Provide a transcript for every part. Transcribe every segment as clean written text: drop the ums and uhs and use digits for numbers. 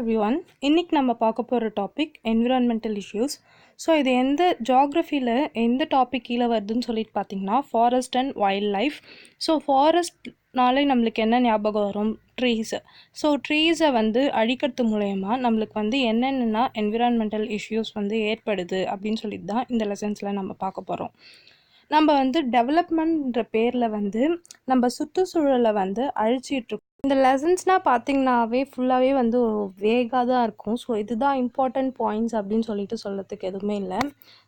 everyone. இன்னைக்கு நம்ம பார்க்க போகிற டாபிக் என்விரான்மெண்டல் இஷ்யூஸ். ஸோ இது எந்த ஜாகிரஃபியில் எந்த டாபிக் கீழே வருதுன்னு சொல்லிட்டு பார்த்தீங்கன்னா forest and wildlife. So ஃபாரஸ்ட்னாலே நம்மளுக்கு என்ன ஞாபகம் வரும்? ட்ரீஸு. ஸோ ட்ரீஸை அழிக்கிறது மூலயமா நம்மளுக்கு என்னென்னா என்விரான்மெண்டல் இஷ்யூஸ் ஏற்படுது அப்படின்னு சொல்லிட்டு தான் இந்த லெசன்ஸில் நம்ம பார்க்க போகிறோம். நம்ம டெவலப்மெண்ட்ன்ற பேரில் நம்ம சுற்றுச்சூழலை அழிச்சிட்ருக்கோம். இந்த லெசன்ஸ்னால் பார்த்திங்கனாவே ஃபுல்லாகவே வேகாக தான் இருக்கும். ஸோ இதுதான் இம்பார்ட்டண்ட் பாயிண்ட்ஸ் அப்படின்னு சொல்லிட்டு சொல்கிறதுக்கு எதுவுமே இல்லை.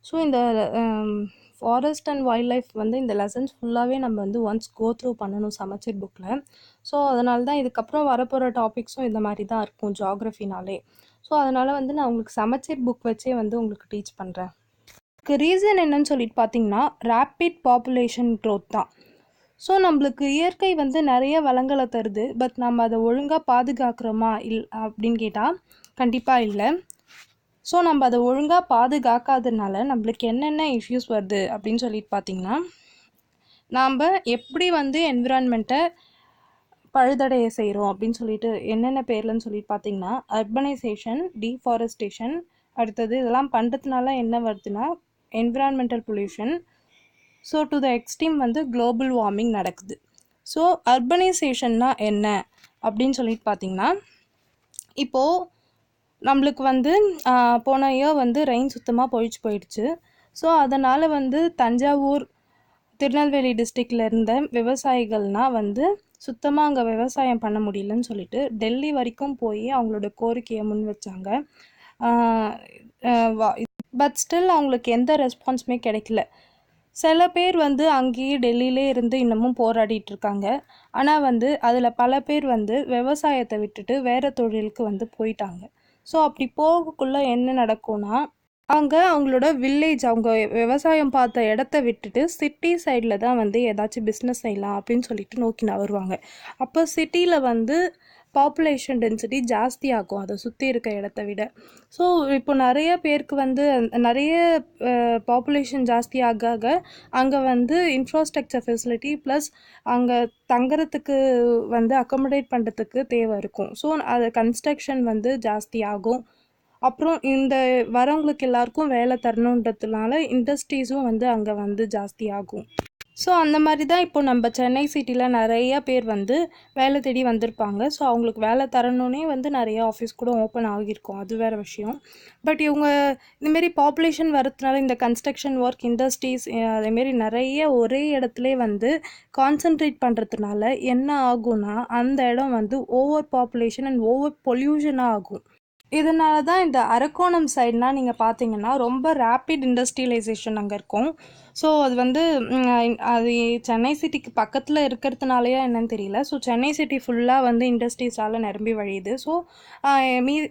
ஸோ இந்த ஃபாரஸ்ட் அண்ட் வைல்ட் லைஃப் இந்த லெசன்ஸ் ஃபுல்லாகவே நம்ம ஒன்ஸ் கோ த்ரூ பண்ணணும் சமச்சீர் புக்கில். ஸோ அதனால தான் இதுக்கப்புறம் வரப்போகிற டாபிக்ஸும் இந்த மாதிரி தான் இருக்கும் ஜாகிரஃபினாலே. ஸோ அதனால் நான் உங்களுக்கு சமச்சீர் புக் வச்சே உங்களுக்கு டீச் பண்ணுறேன். ரீசன் என்னன்னு சொல்லிட்டு பார்த்தீங்கன்னா ரேப்பிட் பாப்புலேஷன் க்ரோத் தான். ஸோ நம்மளுக்கு இயற்கை நிறைய வளங்களை தருது. பட் நம்ம அதை ஒழுங்காக பாதுகாக்கிறோமா அப்படின்னு கேட்டால் கண்டிப்பாக இல்லை. ஸோ நம்ம அதை ஒழுங்காக பாதுகாக்காததுனால நம்மளுக்கு என்னென்ன இஷ்யூஸ் வருது அப்படின்னு சொல்லிட்டு பார்த்திங்கன்னா, நாம் எப்படி என்விரான்மெண்ட்டை பழுதடைய செய்கிறோம் அப்படின்னு சொல்லிட்டு என்னென்ன பேர்லன்னு சொல்லிட்டு பார்த்திங்கன்னா அர்பனைசேஷன், டீஃபாரஸ்டேஷன், அடுத்தது இதெல்லாம் பண்ணுறதுனால என்ன வருதுன்னா environmental pollution. So to the extreme global warming நடக்குது. ஸோ அர்பனைசேஷன்னா என்ன அப்படின்னு சொல்லிட்டு பார்த்திங்கன்னா, இப்போது நம்மளுக்கு போன இயர் ரெயின் சுத்தமாக போயிடுச்சு. ஸோ அதனால் தஞ்சாவூர், திருநெல்வேலி டிஸ்ட்ரிக்டில் இருந்த விவசாயிகள்னால் சுத்தமாக அங்கே விவசாயம் பண்ண முடியலன்னு சொல்லிட்டு டெல்லி வரைக்கும் போய் அவங்களோட கோரிக்கையை முன் வச்சாங்க. பட் ஸ்டில் அவங்களுக்கு எந்த ரெஸ்பான்ஸுமே கிடைக்கல. சில பேர் அங்கேயே டெல்லியிலே இருந்து இன்னமும் போராடிட்டு இருக்காங்க. ஆனால் அதில் பல பேர் விவசாயத்தை விட்டுட்டு வேறு தொழிலுக்கு போயிட்டாங்க. ஸோ அப்படி போகக்குள்ளே என்ன நடக்கும்னா, அவங்களோட வில்லேஜ், அவங்க விவசாயம் பார்த்த இடத்த விட்டுட்டு சிட்டி சைடில் தான் ஏதாச்சும் பிஸ்னஸ் செய்யலாம் அப்படின்னு சொல்லிட்டு நோக்கி வருவாங்க. அப்போ சிட்டியில் பாப்புலேஷன் டென்சிட்டி ஜாஸ்தி ஆகும் அதை சுற்றி இருக்க இடத்த விட. ஸோ இப்போ நிறைய பேருக்கு நிறைய பாப்புலேஷன் ஜாஸ்தி ஆக அங்கே இன்ஃப்ராஸ்ட்ரக்சர் ஃபெசிலிட்டி ப்ளஸ் அங்கே தங்குறதுக்கு அக்கமடேட் பண்ணுறதுக்கு தேவை இருக்கும். ஸோ அது கன்ஸ்ட்ரக்ஷன் ஜாஸ்தி ஆகும். அப்புறம் இந்த வரவங்களுக்கு எல்லாருக்கும் வேலை தரணுன்றதுனால இண்டஸ்ட்ரீஸும் அங்கே ஜாஸ்தி ஆகும். ஸோ அந்த மாதிரி தான் இப்போ நம்ம சென்னை சிட்டியில் நிறைய பேர் வேலை தேடி வந்திருப்பாங்க. ஸோ அவங்களுக்கு வேலை தரணுன்னே நிறைய ஆஃபீஸ் கூட ஓப்பன் ஆகியிருக்கும், அது வேறு விஷயம். பட் இவங்க இந்தமாரி பாப்புலேஷன் வரதுனால இந்த கன்ஸ்ட்ரக்ஷன் ஒர்க், இண்டஸ்ட்ரீஸ் அதேமாரி நிறைய ஒரே இடத்துல கான்சன்ட்ரேட் பண்ணுறதுனால என்ன ஆகும்னா அந்த இடம் ஓவர் பாப்புலேஷன் அண்ட் ஓவர் பொல்யூஷனாக ஆகும். இதனால தான் இந்த அரக்கோணம் சைட்னால் நீங்கள் பார்த்தீங்கன்னா ரொம்ப ரேப்பிட் இண்டஸ்ட்ரியலைசேஷன் அங்கே இருக்கும். ஸோ அது அது சென்னை சிட்டிக்கு பக்கத்தில் இருக்கிறதுனாலையா என்னன்னு தெரியல. ஸோ சென்னை சிட்டி ஃபுல்லாக இண்டஸ்ட்ரீஸால் நிரம்பி வழியுது. ஸோ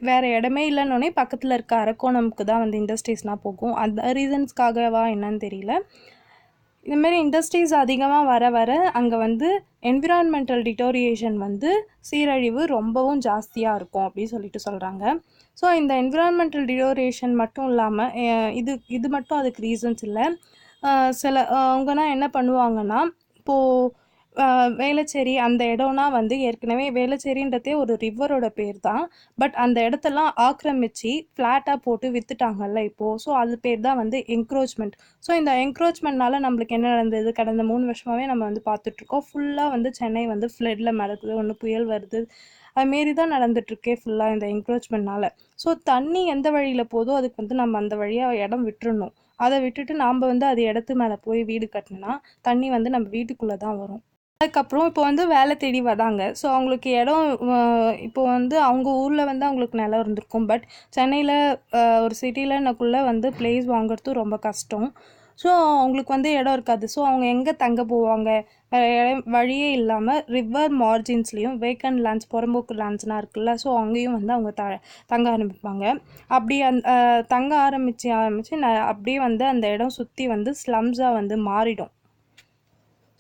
வேறு இடமே இல்லைன்னொன்னே பக்கத்தில் இருக்க அரக்கோணமுக்கு தான் இண்டஸ்ட்ரீஸ்னால் போகும். அந்த ரீசன்ஸ்க்காகவா என்னன்னு தெரியல. இதுமாரி இண்டஸ்ட்ரீஸ் அதிகமாக வர வர அங்கே என்விரான்மெண்டல் டிட்டோரியேஷன் சீரழிவு ரொம்பவும் ஜாஸ்தியாக இருக்கும் அப்படின்னு சொல்லிட்டு சொல்கிறாங்க. ஸோ இந்த என்விரான்மெண்டல் டிட்டோரியேஷன் மட்டும் இல்லாமல் இது மட்டும் அதுக்கு ரீசன்ஸ் இல்லை. அவங்கன்னா என்ன பண்ணுவாங்கன்னா, இப்போது வேளச்சேரி அந்த இடம்னா ஏற்கனவே வேளச்சேரின்றதே ஒரு ரிவரோட பேர் தான். பட் அந்த இடத்தெல்லாம் ஆக்கிரமித்து ஃப்ளாட்டாக போட்டு விற்றுட்டாங்கல்ல இப்போது. ஸோ அது பேர் தான் என்க்ரோச்மெண்ட். ஸோ இந்த என்க்ரோச்மெண்ட்னால நம்மளுக்கு என்ன நடந்தது, கடந்த 3 வருஷமாகவே நம்ம பார்த்துட்ருக்கோம். ஃபுல்லாக சென்னை ஃப்ளட்டில் மறக்குது, ஒன்று புயல் வருது, அதுமாரி தான் நடந்துகிட்ருக்கே ஃபுல்லாக இந்த என்க்ரோச்மெண்ட்னால. ஸோ தண்ணி எந்த வழியில் போதோ அதுக்கு நம்ம அந்த வழியாக இடம் விட்டுறணும். அதை விட்டுட்டு நாம் அது இடத்து மேலே போய் வீடு கட்டினா தண்ணி நம்ம வீட்டுக்குள்ளே தான் வரும். அதுக்கப்புறம் இப்போ வேலை தேடி வராங்க. ஸோ அவங்களுக்கு இடம் இப்போ அவங்க ஊரில் அவங்களுக்கு நிலம் இருந்திருக்கும். பட் சென்னையில் ஒரு சிட்டியிலக்குள்ளே பிளேஸ் வாங்குறது ரொம்ப கஷ்டம். ஸோ அவங்களுக்கு இடம் இருக்காது. ஸோ அவங்க எங்கே தங்க போவாங்க? வழியே இல்லாமல் ரிவர் மார்ஜின்ஸ்லேயும் வேக்கண்ட் லேண்ட்ஸ், புறம்போக்கு லேண்ட்ஸ்னால் இருக்குல்ல, ஸோ அங்கேயும் அவங்க தங்க ஆரம்பிப்பாங்க. அப்படி தங்க ஆரம்பித்து அப்படியே அந்த இடம் சுற்றி ஸ்லம்ஸாக மாறிடும்.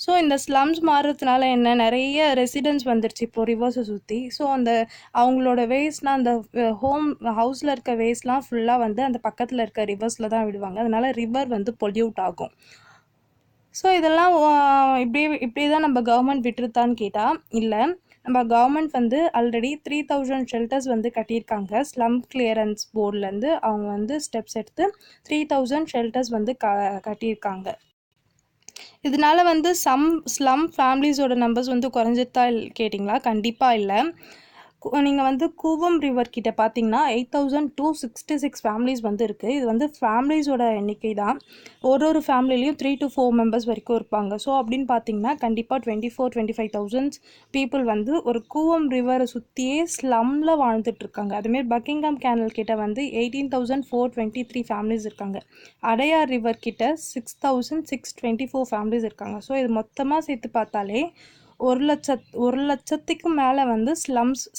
ஸோ இந்த ஸ்லம்ஸ் மாறுறதுனால என்ன, நிறைய ரெசிடென்ட்ஸ் வந்துருச்சு இப்போது ரிவர்ஸை சுற்றி. ஸோ அவங்களோட வேஸ்ட்லாம் அந்த ஹவுஸில் இருக்க வேஸ்ட்லாம் ஃபுல்லாக அந்த பக்கத்தில் இருக்க ரிவர்ஸில் தான் விடுவாங்க. அதனால் ரிவர் பொல்யூட் ஆகும். ஸோ இதெல்லாம் இப்படியே தான் நம்ம கவர்மெண்ட் விட்டுருதான்னு கேட்டால் இல்லை. நம்ம கவர்மெண்ட் வந்து ஆல்ரெடி 3000 ஷெல்டர்ஸ் வந்து கட்டியிருக்காங்க. ஸ்லம் கிளியரன்ஸ் போர்ட்லேருந்து அவங்க வந்து ஸ்டெப்ஸ் எடுத்து 3000 ஷெல்டர்ஸ் வந்து கட்டியிருக்காங்க. இதனால வந்து ஸ்லம் ஃபேமிலிஸோட நம்பர்ஸ் வந்து குறைஞ்சிட்டா கேட்டிங்களா? கண்டிப்பாக இல்லை. நீங்கள் வந்து கூவம் ரிவர் கிட்ட பார்த்தீங்கன்னா 8266 ஃபேமிலிஸ் வந்து இருக்குது. இது வந்து ஃபேமிலிஸோட எண்ணிக்கை தான். ஒரு ஃபேமிலிலையும் 3 to 4 மெம்பர்ஸ் வரைக்கும் இருப்பாங்க. ஸோ அப்படின்னு பார்த்தீங்கன்னா கண்டிப்பாக 24-25,000 பீப்புள் வந்து ஒரு கூவம் ரிவரை சுற்றியே ஸ்லம்மில் வாழ்ந்துட்டுருக்காங்க. அதுமாரி பக்கிங்ஹாம் கேனல் கிட்ட வந்து 18,423 ஃபேமிலிஸ் இருக்காங்க. அடையார் ரிவர் கிட்ட 6,624 ஃபேமிலிஸ் இருக்காங்க. ஸோ இது மொத்தமாக சேர்த்து பார்த்தாலே 1,00,000க்கு மேலே வந்து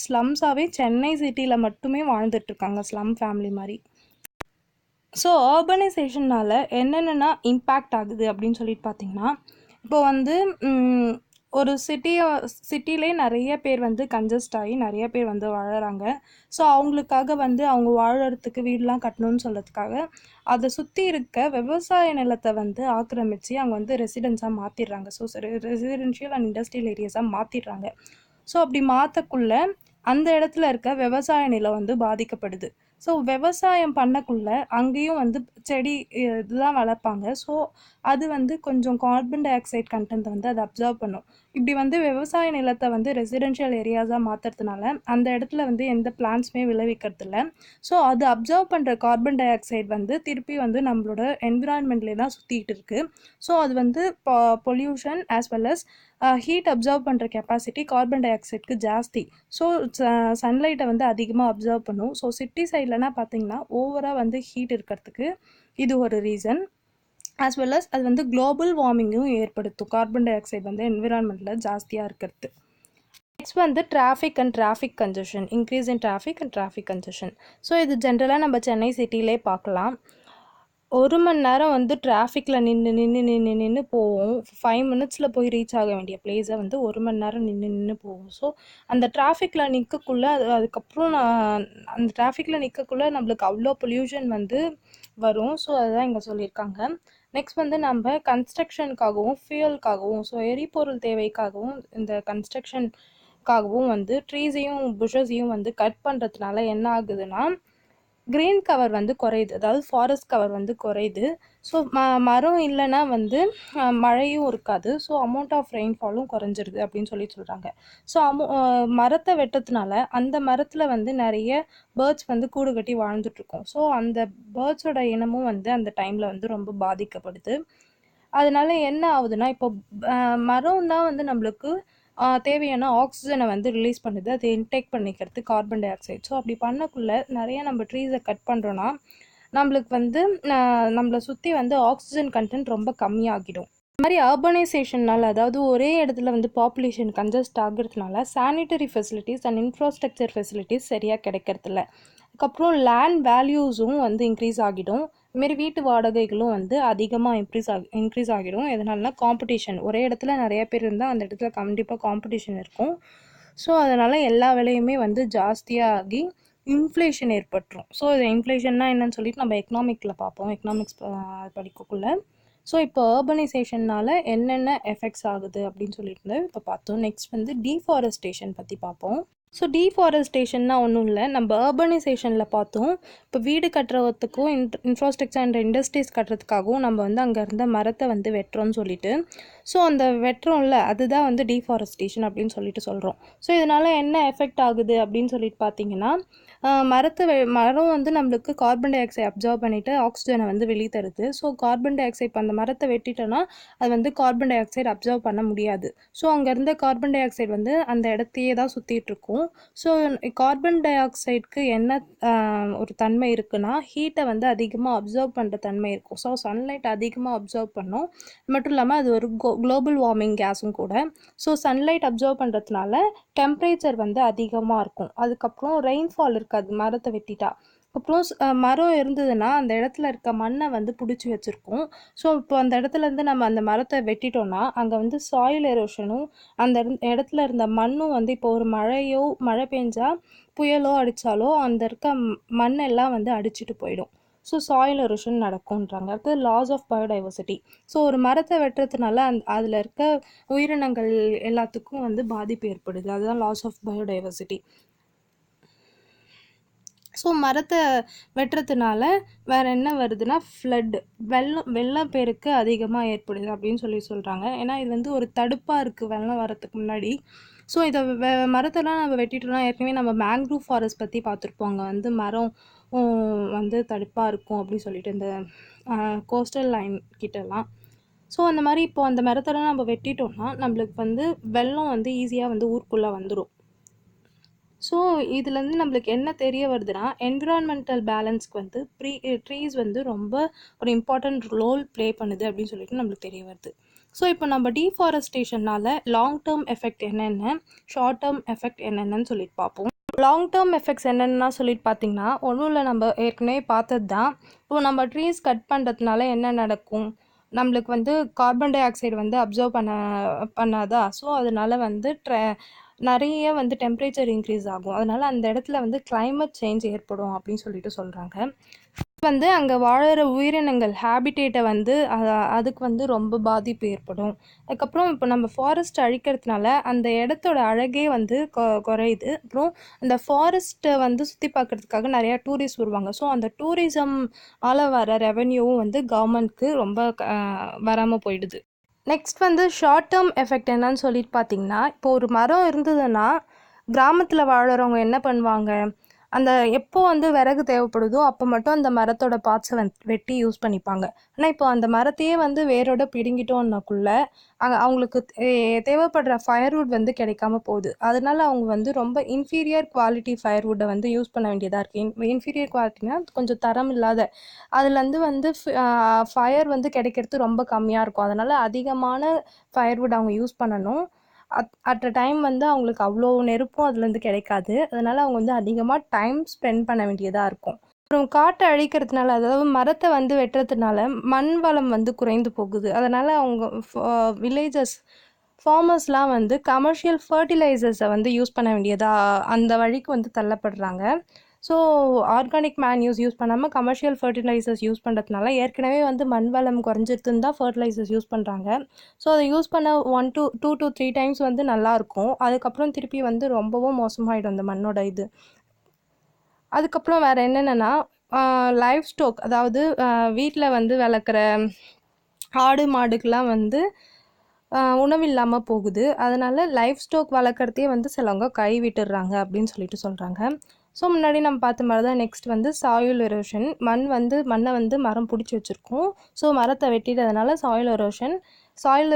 ஸ்லம்ஸாகவே சென்னை சிட்டியில் மட்டுமே வாழ்ந்துட்டுருக்காங்க, ஸ்லம் ஃபேமிலி மாதிரி. ஸோ ஆர்பனைசேஷனால் என்னென்னா இம்பேக்ட் ஆகுது அப்படின்னு சொல்லிட்டு பார்த்தீங்கன்னா, இப்போ வந்து ஒரு சிட்டிலே நிறைய பேர் வந்து கன்ஜஸ்ட் ஆகி நிறைய பேர் வந்து வாழறாங்க. ஸோ அவங்களுக்காக வந்து அவங்க வாழறதுக்கு வீடெலாம் கட்டணும்னு சொல்கிறதுக்காக அதை சுற்றி இருக்க விவசாய நிலத்தை வந்து ஆக்கிரமித்து அவங்க வந்து ரெசிடென்ஸாக மாற்றிடுறாங்க. ஸோ ரெசிடென்ஷியல் அண்ட் இண்டஸ்ட்ரியல் ஏரியாஸாக மாற்றிடுறாங்க. ஸோ அப்படி மாற்றக்குள்ள அந்த இடத்துல இருக்க விவசாய நிலம் வந்து பாதிக்கப்படுது. ஸோ விவசாயம் பண்ணக்குள்ள அங்கேயும் வந்து செடி இதுதான் வளர்ப்பாங்க. ஸோ அது வந்து கொஞ்சம் கார்பன் டை ஆக்சைடு கண்டென்ட் வந்து அதை அப்சர்வ் பண்ணும். இப்படி வந்து விவசாய நிலத்தை வந்து ரெசிடென்ஷியல் ஏரியாஸாக மாற்றுறதுனால அந்த இடத்துல வந்து எந்த பிளான்ட்ஸுமே விளைவிக்கிறது இல்லை. ஸோ அது அப்சர்வ் பண்ணுற கார்பன் டை ஆக்சைடு வந்து திருப்பி வந்து நம்மளோட என்விரான்மெண்ட்லேயே தான் சுற்றிட்டு இருக்குது. ஸோ அது வந்து pollution as well as heat absorb பண்ணுற கெப்பாசிட்டி கார்பன் டை ஆக்சைடுக்கு ஜாஸ்தி. ஸோ சன்லைட்டை வந்து அதிகமாக அப்சர்வ் பண்ணும். ஸோ சிட்டி சைட்லனா பார்த்தீங்கன்னா ஓவராக வந்து ஹீட் இருக்கிறதுக்கு இது ஒரு ரீசன். ஆஸ் வெல் அஸ் அது வந்து குளோபல் வார்மிங்கும் ஏற்படுத்தும், கார்பன் டை ஆக்சைடு வந்து என்விரான்மெண்ட்டில் ஜாஸ்தியாக இருக்கிறது. நெக்ஸ்ட் வந்து traffic and traffic congestion, increase in traffic and traffic congestion. So இது ஜென்ரலாக நம்ம சென்னை சிட்டிலே பார்க்கலாம். 1 மணி நேரம் வந்து டிராஃபிக்கில் நின்று போவோம். 5 மினிட்ஸில் போய் ரீச் ஆக வேண்டிய பிளேஸை வந்து 1 மணி நேரம் நின்று போவோம். ஸோ அந்த டிராஃபிக்கில் நிற்கக்குள்ளே அதுக்கப்புறம் அந்த டிராஃபிக்கில் நிற்கக்குள்ளே நம்மளுக்கு அவ்வளோ பொல்யூஷன் வந்து வரும். ஸோ அதுதான் இங்கே சொல்லியிருக்காங்க. நெக்ஸ்ட் வந்து நம்ம கன்ஸ்ட்ரக்ஷனுக்காகவும் ஃபியூயலுக்காகவும், ஸோ எரிபொருள் தேவைக்காகவும் இந்த கன்ஸ்ட்ரக்ஷனுக்காகவும் வந்து ட்ரீஸையும் புஷஸையும் வந்து கட் பண்ணுறதுனால என்ன ஆகுதுன்னா க்ரீன் கவர் வந்து குறையுது, அதாவது ஃபாரஸ்ட் கவர் வந்து குறையுது. ஸோ மரம் இல்லைன்னா வந்து மழையும் இருக்காது. ஸோ அமௌண்ட் ஆஃப் ரெயின்ஃபாலும் குறைஞ்சிருது அப்படின்னு சொல்கிறாங்க. ஸோ மரத்தை வெட்டதுனால அந்த மரத்தில் வந்து நிறைய பேர்ட்ஸ் வந்து கூடு கட்டி வாழ்ந்துட்டுருக்கோம். ஸோ அந்த பேர்ட்ஸோட இனமும் வந்து அந்த டைமில் வந்து ரொம்ப பாதிக்கப்படுது. அதனால என்ன ஆகுதுன்னா இப்போ மரம் தான் வந்து நம்மளுக்கு தேவையான ஆக்சிஜனை வந்து ரிலீஸ் பண்ணுது, அதை இன்டேக் பண்ணிக்கிறது கார்பன் டை ஆக்சைடு. ஸோ அப்படி பண்ணக்குள்ள நிறைய நம்ம ட்ரீஸை கட் பண்ணுறோன்னா நம்மளுக்கு வந்து நம்மளை சுற்றி வந்து ஆக்சிஜன் கண்டென்ட் ரொம்ப கம்மியாகிடும். இந்த மாதிரி அர்பனைசேஷனால், அதாவது ஒரே இடத்துல வந்து பாப்புலேஷன் கன்ஜஸ்ட் ஆகிறதுனால sanitary facilities and infrastructure facilities சரியாக கிடைக்கிறதில்ல. அதுக்கப்புறம் லேண்ட் வேல்யூஸும் வந்து இன்க்ரீஸ் ஆகிடும். இதுமாரி வீட்டு வாடகைகளும் வந்து அதிகமாக இன்க்ரீஸ் ஆகிடும். எதனாலனா காம்படிஷன், ஒரே இடத்துல நிறைய பேர் இருந்தால் அந்த இடத்துல கண்டிப்பாக காம்படிஷன் இருக்கும். ஸோ அதனால் எல்லா விலையுமே வந்து ஜாஸ்தியாகி இன்ஃப்ளேஷன் ஏற்பட்டுரும். ஸோ இது இன்ஃப்ளேஷன்னா என்னன்னு சொல்லிட்டு நம்ம எக்கனாமிக்கில் பார்ப்போம், எக்கனாமிக்ஸ் படிக்கக்குள்ள. ஸோ இப்போ அர்பனைசேஷனால் என்னென்ன எஃபெக்ட்ஸ் ஆகுது அப்படின்னு சொல்லிட்டு இப்போ பார்த்தோம். நெக்ஸ்ட் வந்து டீஃபாரஸ்டேஷன் பற்றி பார்ப்போம். ஸோ டீஃபாரஸ்டேஷன்னா ஒன்றும் இல்லை, நம்ம அர்பனைசேஷனில் பார்த்தோம். இப்போ வீடு கட்டுறதுக்கும் இன்ஃப்ராஸ்ட்ரக்சர் அண்ட் இண்டஸ்ட்ரீஸ் கட்டுறதுக்காகவும் நம்ம வந்து அங்கே இருந்த மரத்தை வந்து வெட்டுறோன்னு சொல்லிட்டு, ஸோ அந்த வெட்டுறோம்ல அதுதான் வந்து டீஃபாரஸ்டேஷன் அப்படின்னு சொல்லிட்டு சொல்கிறோம். ஸோ இதனால் என்ன எஃபெக்ட் ஆகுது அப்படின்னு சொல்லிட்டு பார்த்தீங்கன்னா, மரம் வந்து நம்மளுக்கு கார்பன் டை ஆக்சைடு அப்சர்வ் பண்ணிவிட்டு ஆக்சிஜனை வந்து வெளியே தருது. ஸோ கார்பன் டை ஆக்சைடு இப்போ அந்த மரத்தை வெட்டிட்டோன்னா அது வந்து கார்பன் டை ஆக்சைடு அப்சர்வ் பண்ண முடியாது. ஸோ அங்கே இருந்த கார்பன் டை ஆக்சைடு வந்து அந்த இடத்தையே தான் சுற்றிட்டு இருக்கும். ஸோ கார்பன் டை ஆக்சைடுக்கு என்ன ஒரு தன்மை இருக்குன்னா ஹீட்டை வந்து அதிகமாக அப்சர்வ் பண்ணுற தன்மை இருக்கும். ஸோ சன்லைட் அதிகமாக அப்சர்வ் பண்ணும். மட்டும் இல்லாமல் அது ஒரு குளோபல் வார்மிங் கேஸும் கூட. ஸோ சன்லைட் அப்சர்வ் பண்ணுறதுனால டெம்பரேச்சர் வந்து அதிகமாக இருக்கும். அதுக்கப்புறம் ரெயின்ஃபால் இருக்காது மரத்தை வெட்டிட்டா. அப்புறம் மரம் இருந்ததுன்னா அந்த இடத்துல இருக்க மண்ணை வந்து பிடிச்சி வச்சுருக்கும். ஸோ இப்போ அந்த இடத்துலேருந்து நம்ம அந்த மரத்தை வெட்டிட்டோன்னா அங்கே வந்து சாயில் எரோஷனும் அந்த இடத்துல இருந்த மண்ணும் வந்து இப்போ ஒரு மழை பெஞ்சா புயலோ அடித்தாலோ அந்த இருக்க மண்ணெல்லாம் வந்து அடிச்சுட்டு போயிடும். ஸோ சாயில் எரோஷன் நடக்கும்ன்றாங்க. அடுத்து லாஸ் ஆஃப் பயோடைவர்சிட்டி. ஸோ ஒரு மரத்தை வெட்டுறதுனால அதில் இருக்க உயிரினங்கள் எல்லாத்துக்கும் வந்து பாதிப்பு ஏற்படுது. அதுதான் லாஸ் ஆஃப் பயோடைவர்சிட்டி. ஸோ மரத்தை வெட்டுறதுனால வேறு என்ன வருதுன்னா ஃப்ளட்டு, வெள்ளப்பெருக்கு அதிகமாக ஏற்படுது அப்படின்னு சொல்கிறாங்க. ஏன்னா இது வந்து ஒரு தடுப்பாக இருக்குது வெள்ளம் வரத்துக்கு முன்னாடி. ஸோ இதை மரத்தெல்லாம் நம்ம வெட்டிட்டோம்னா, ஏற்கனவே நம்ம மேங்க்ரூவ் ஃபாரஸ்ட் பற்றி பார்த்துருப்போம். அங்கே வந்து மரம் வந்து தடுப்பாக இருக்கும் அப்படின்னு சொல்லிட்டு இந்த கோஸ்டல் லைன் கிட்டலாம். ஸோ அந்த மாதிரி இப்போது அந்த மரத்தெல்லாம் நம்ம வெட்டிட்டோம்னா நம்மளுக்கு வந்து வெள்ளம் வந்து ஈஸியாக வந்து ஊருக்குள்ளே வந்துடும். ஸோ இதுலேருந்து நம்மளுக்கு என்ன தெரிய வருதுன்னா, என்விரான்மெண்டல் பேலன்ஸ்க்கு வந்து ட்ரீஸ் வந்து ரொம்ப ஒரு இம்பார்ட்டண்ட் ரோல் ப்ளே பண்ணுது அப்படின்னு சொல்லிட்டு நம்மளுக்கு தெரிய வருது. ஸோ இப்போ நம்ம டீஃபாரஸ்டேஷனால் லாங் டேர்ம் எஃபெக்ட் என்னென்ன, ஷார்ட் டேர்ம் எஃபெக்ட் என்னென்னு சொல்லிட்டு பார்ப்போம். லாங் டேர்ம் எஃபெக்ட்ஸ் என்னென்னா சொல்லிட்டு பார்த்தீங்கன்னா, ஒன்றும் இல்லை, நம்ம ஏற்கனவே பார்த்தது தான். இப்போ நம்ம ட்ரீஸ் கட் பண்ணுறதுனால என்ன நடக்கும், நம்மளுக்கு வந்து கார்பன் டை ஆக்சைடு வந்து அப்சர்வ் பண்ணாதா. ஸோ அதனால வந்து நிறைய வந்து டெம்பரேச்சர் இன்க்ரீஸ் ஆகும். அதனால் அந்த இடத்துல வந்து கிளைமேட் சேஞ்ச் ஏற்படும் அப்படின்னு சொல்லிட்டு சொல்கிறாங்க. வந்து அங்கே வாழற உயிரினங்கள் ஹேபிடேட்டை வந்து அதுக்கு வந்து ரொம்ப பாதிப்பு ஏற்படும். அதுக்கப்புறம் இப்போ நம்ம ஃபாரஸ்ட் அழிக்கிறதுனால அந்த இடத்தோட அழகே வந்து குறையுது. அப்புறம் அந்த ஃபாரஸ்ட்டை வந்து சுற்றி பார்க்குறதுக்காக நிறையா டூரிஸ்ட் வருவாங்க. ஸோ அந்த டூரிசம்னால வர ரெவென்யூவும் வந்து கவர்மெண்ட்க்கு ரொம்ப வராமல் போயிடுது. நெக்ஸ்ட் வந்து ஷார்ட் டேர்ம் எஃபெக்ட் என்னன்னு சொல்லிட்டு பார்த்தீங்கன்னா, இப்போ ஒரு மரம் இருந்ததுன்னா கிராமத்தில் வாழறவங்க என்ன பண்ணுவாங்க, அந்த எப்போ வந்து விறகு தேவைப்படுதோ அப்போ மட்டும் அந்த மரத்தோட பார்ட்ஸை வெட்டி யூஸ் பண்ணிப்பாங்க. ஆனால் இப்போ அந்த மரத்தையே வந்து வேரோட பிடுங்கிட்டோம்னாக்குள்ள அவங்களுக்கு தேவைப்படுற ஃபயர்வுட் வந்து கிடைக்காம போகுது. அதனால அவங்க வந்து ரொம்ப இன்ஃபீரியர் குவாலிட்டி ஃபயர்வுட்டை வந்து யூஸ் பண்ண வேண்டியதாக இருக்குது. இன்ஃபீரியர் குவாலிட்டினா கொஞ்சம் தரம் இல்லாத, அதுலேருந்து வந்து ஃபயர் வந்து கிடைக்கிறது ரொம்ப கம்மியாக இருக்கும். அதனால் அதிகமான ஃபயர்வுட் அவங்க யூஸ் பண்ணணும். அட் அ டைம் வந்து அவங்களுக்கு அவ்வளோ நெருப்பும் அதுலேருந்து கிடைக்காது. அதனால் அவங்க வந்து அதிகமாக டைம் ஸ்பெண்ட் பண்ண வேண்டியதாக இருக்கும். அப்புறம் காட்டை அழிக்கிறதுனால, அதாவது மரத்தை வந்து வெட்டுறதுனால மண் வளம் வந்து குறைந்து போகுது. அதனால் அவங்க ஃபார்மர்ஸ்லாம் வந்து கமர்ஷியல் ஃபர்டிலைசர்ஸை வந்து யூஸ் பண்ண வேண்டியதாக அந்த வழிக்கு வந்து தள்ளப்படுறாங்க. ஸோ ஆர்கானிக் மேன்யூஸ் யூஸ் பண்ணாமல் கமர்ஷியல் ஃபர்டிலைசர்ஸ் யூஸ் பண்ணுறதுனால ஏற்கனவே வந்து மண் வளம் குறைஞ்சிருந்துன்னு தான் ஃபர்டிலைசர்ஸ் யூஸ் பண்ணுறாங்க. ஸோ அதை யூஸ் பண்ண 2 to 3 டைம்ஸ் வந்து நல்லாயிருக்கும். அதுக்கப்புறம் திருப்பி வந்து ரொம்பவும் மோசமாகிடும் அந்த மண்ணோட இது. அதுக்கப்புறம் வேறு என்னென்னா லைஃப் ஸ்டாக், அதாவது வீட்டில் வந்து வளர்க்குற ஆடு மாடுக்கெலாம் வந்து உணவு இல்லாமல் போகுது. அதனால் லைஃப் ஸ்டாக் வளர்க்குறதே வந்து சிலவங்க கை விட்டுடுறாங்க அப்படின்னு சொல்லிட்டு சொல்கிறாங்க. ஸோ முன்னாடி நம்ம பார்த்த மாதிரி தான் நெக்ஸ்ட் வந்து சாயில் எரோஷன். மண்ணை வந்து மரம் பிடிச்சி வச்சுருக்கோம். ஸோ மரத்தை வெட்டிட்டதுனால soil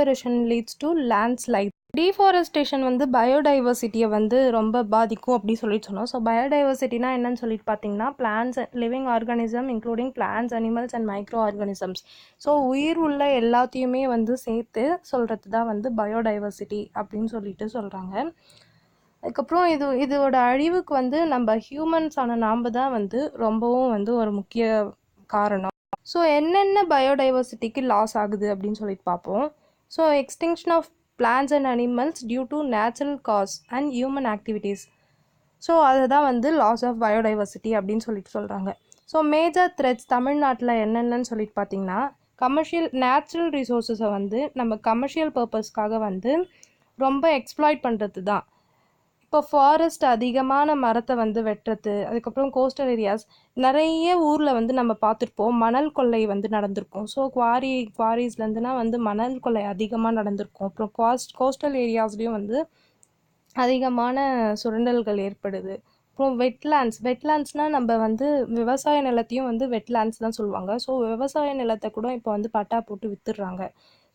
erosion leads to landslide. Deforestation வந்து பயோடைவர்சிட்டியை வந்து ரொம்ப பாதிக்கும் அப்படி சொல்லிட்டு சொன்னோம். ஸோ பயோடைவர்சிட்டினா என்னன்னு சொல்லிட்டு பார்த்தீங்கன்னா, plants, living organism including plants, animals and microorganisms. So உயிர் உள்ள எல்லாத்தையுமே வந்து சேர்த்து சொல்கிறது தான் வந்து பயோடைவர்சிட்டி அப்படின்னு சொல்லிட்டு சொல்கிறாங்க. அதுக்கப்புறம் இதோட அழிவுக்கு வந்து நம்ம ஹியூமன்ஸான நாம் தான் வந்து ரொம்பவும் வந்து ஒரு முக்கிய காரணம். ஸோ என்னென்ன பயோடைவர்சிட்டிக்கு லாஸ் ஆகுது அப்படின்னு சொல்லிட்டு பார்ப்போம். So extinction of plants and animals due to natural cause and human activities. So அதுதான் வந்து லாஸ் ஆஃப் பயோடைவர்சிட்டி அப்படின்னு சொல்லிட்டு சொல்கிறாங்க. ஸோ மேஜர் த்ரெட்ஸ் தமிழ்நாட்டில் என்னென்னு சொல்லிட்டு பார்த்தீங்கன்னா, நேச்சுரல் ரிசோர்ஸஸை வந்து நம்ம கமர்ஷியல் பர்பஸ்க்காக வந்து ரொம்ப எக்ஸ்ப்ளாய்ட் பண்ணுறது தான். இப்போ ஃபாரஸ்ட் அதிகமான மரத்தை வந்து வெட்டுறது, அதுக்கப்புறம் கோஸ்டல் ஏரியாஸ் நிறைய ஊரில் வந்து நம்ம பார்த்துருப்போம் மணல் கொள்ளை வந்து நடந்திருக்கும். ஸோ குவாரிஸ்லேருந்துனா வந்து மணல் கொள்ளை அதிகமாக நடந்திருக்கும். அப்புறம் கோஸ்டல் ஏரியாஸ்லேயும் வந்து அதிகமான சுரண்டல்கள் ஏற்படுது. அப்புறம் வெட்லேண்ட்ஸ்னால் நம்ம வந்து விவசாய நிலத்தையும் வந்து வெட்லேண்ட்ஸ் தான் சொல்லுவாங்க. ஸோ விவசாய நிலத்தை கூட இப்போ வந்து பட்டா போட்டு விற்றுடுறாங்க.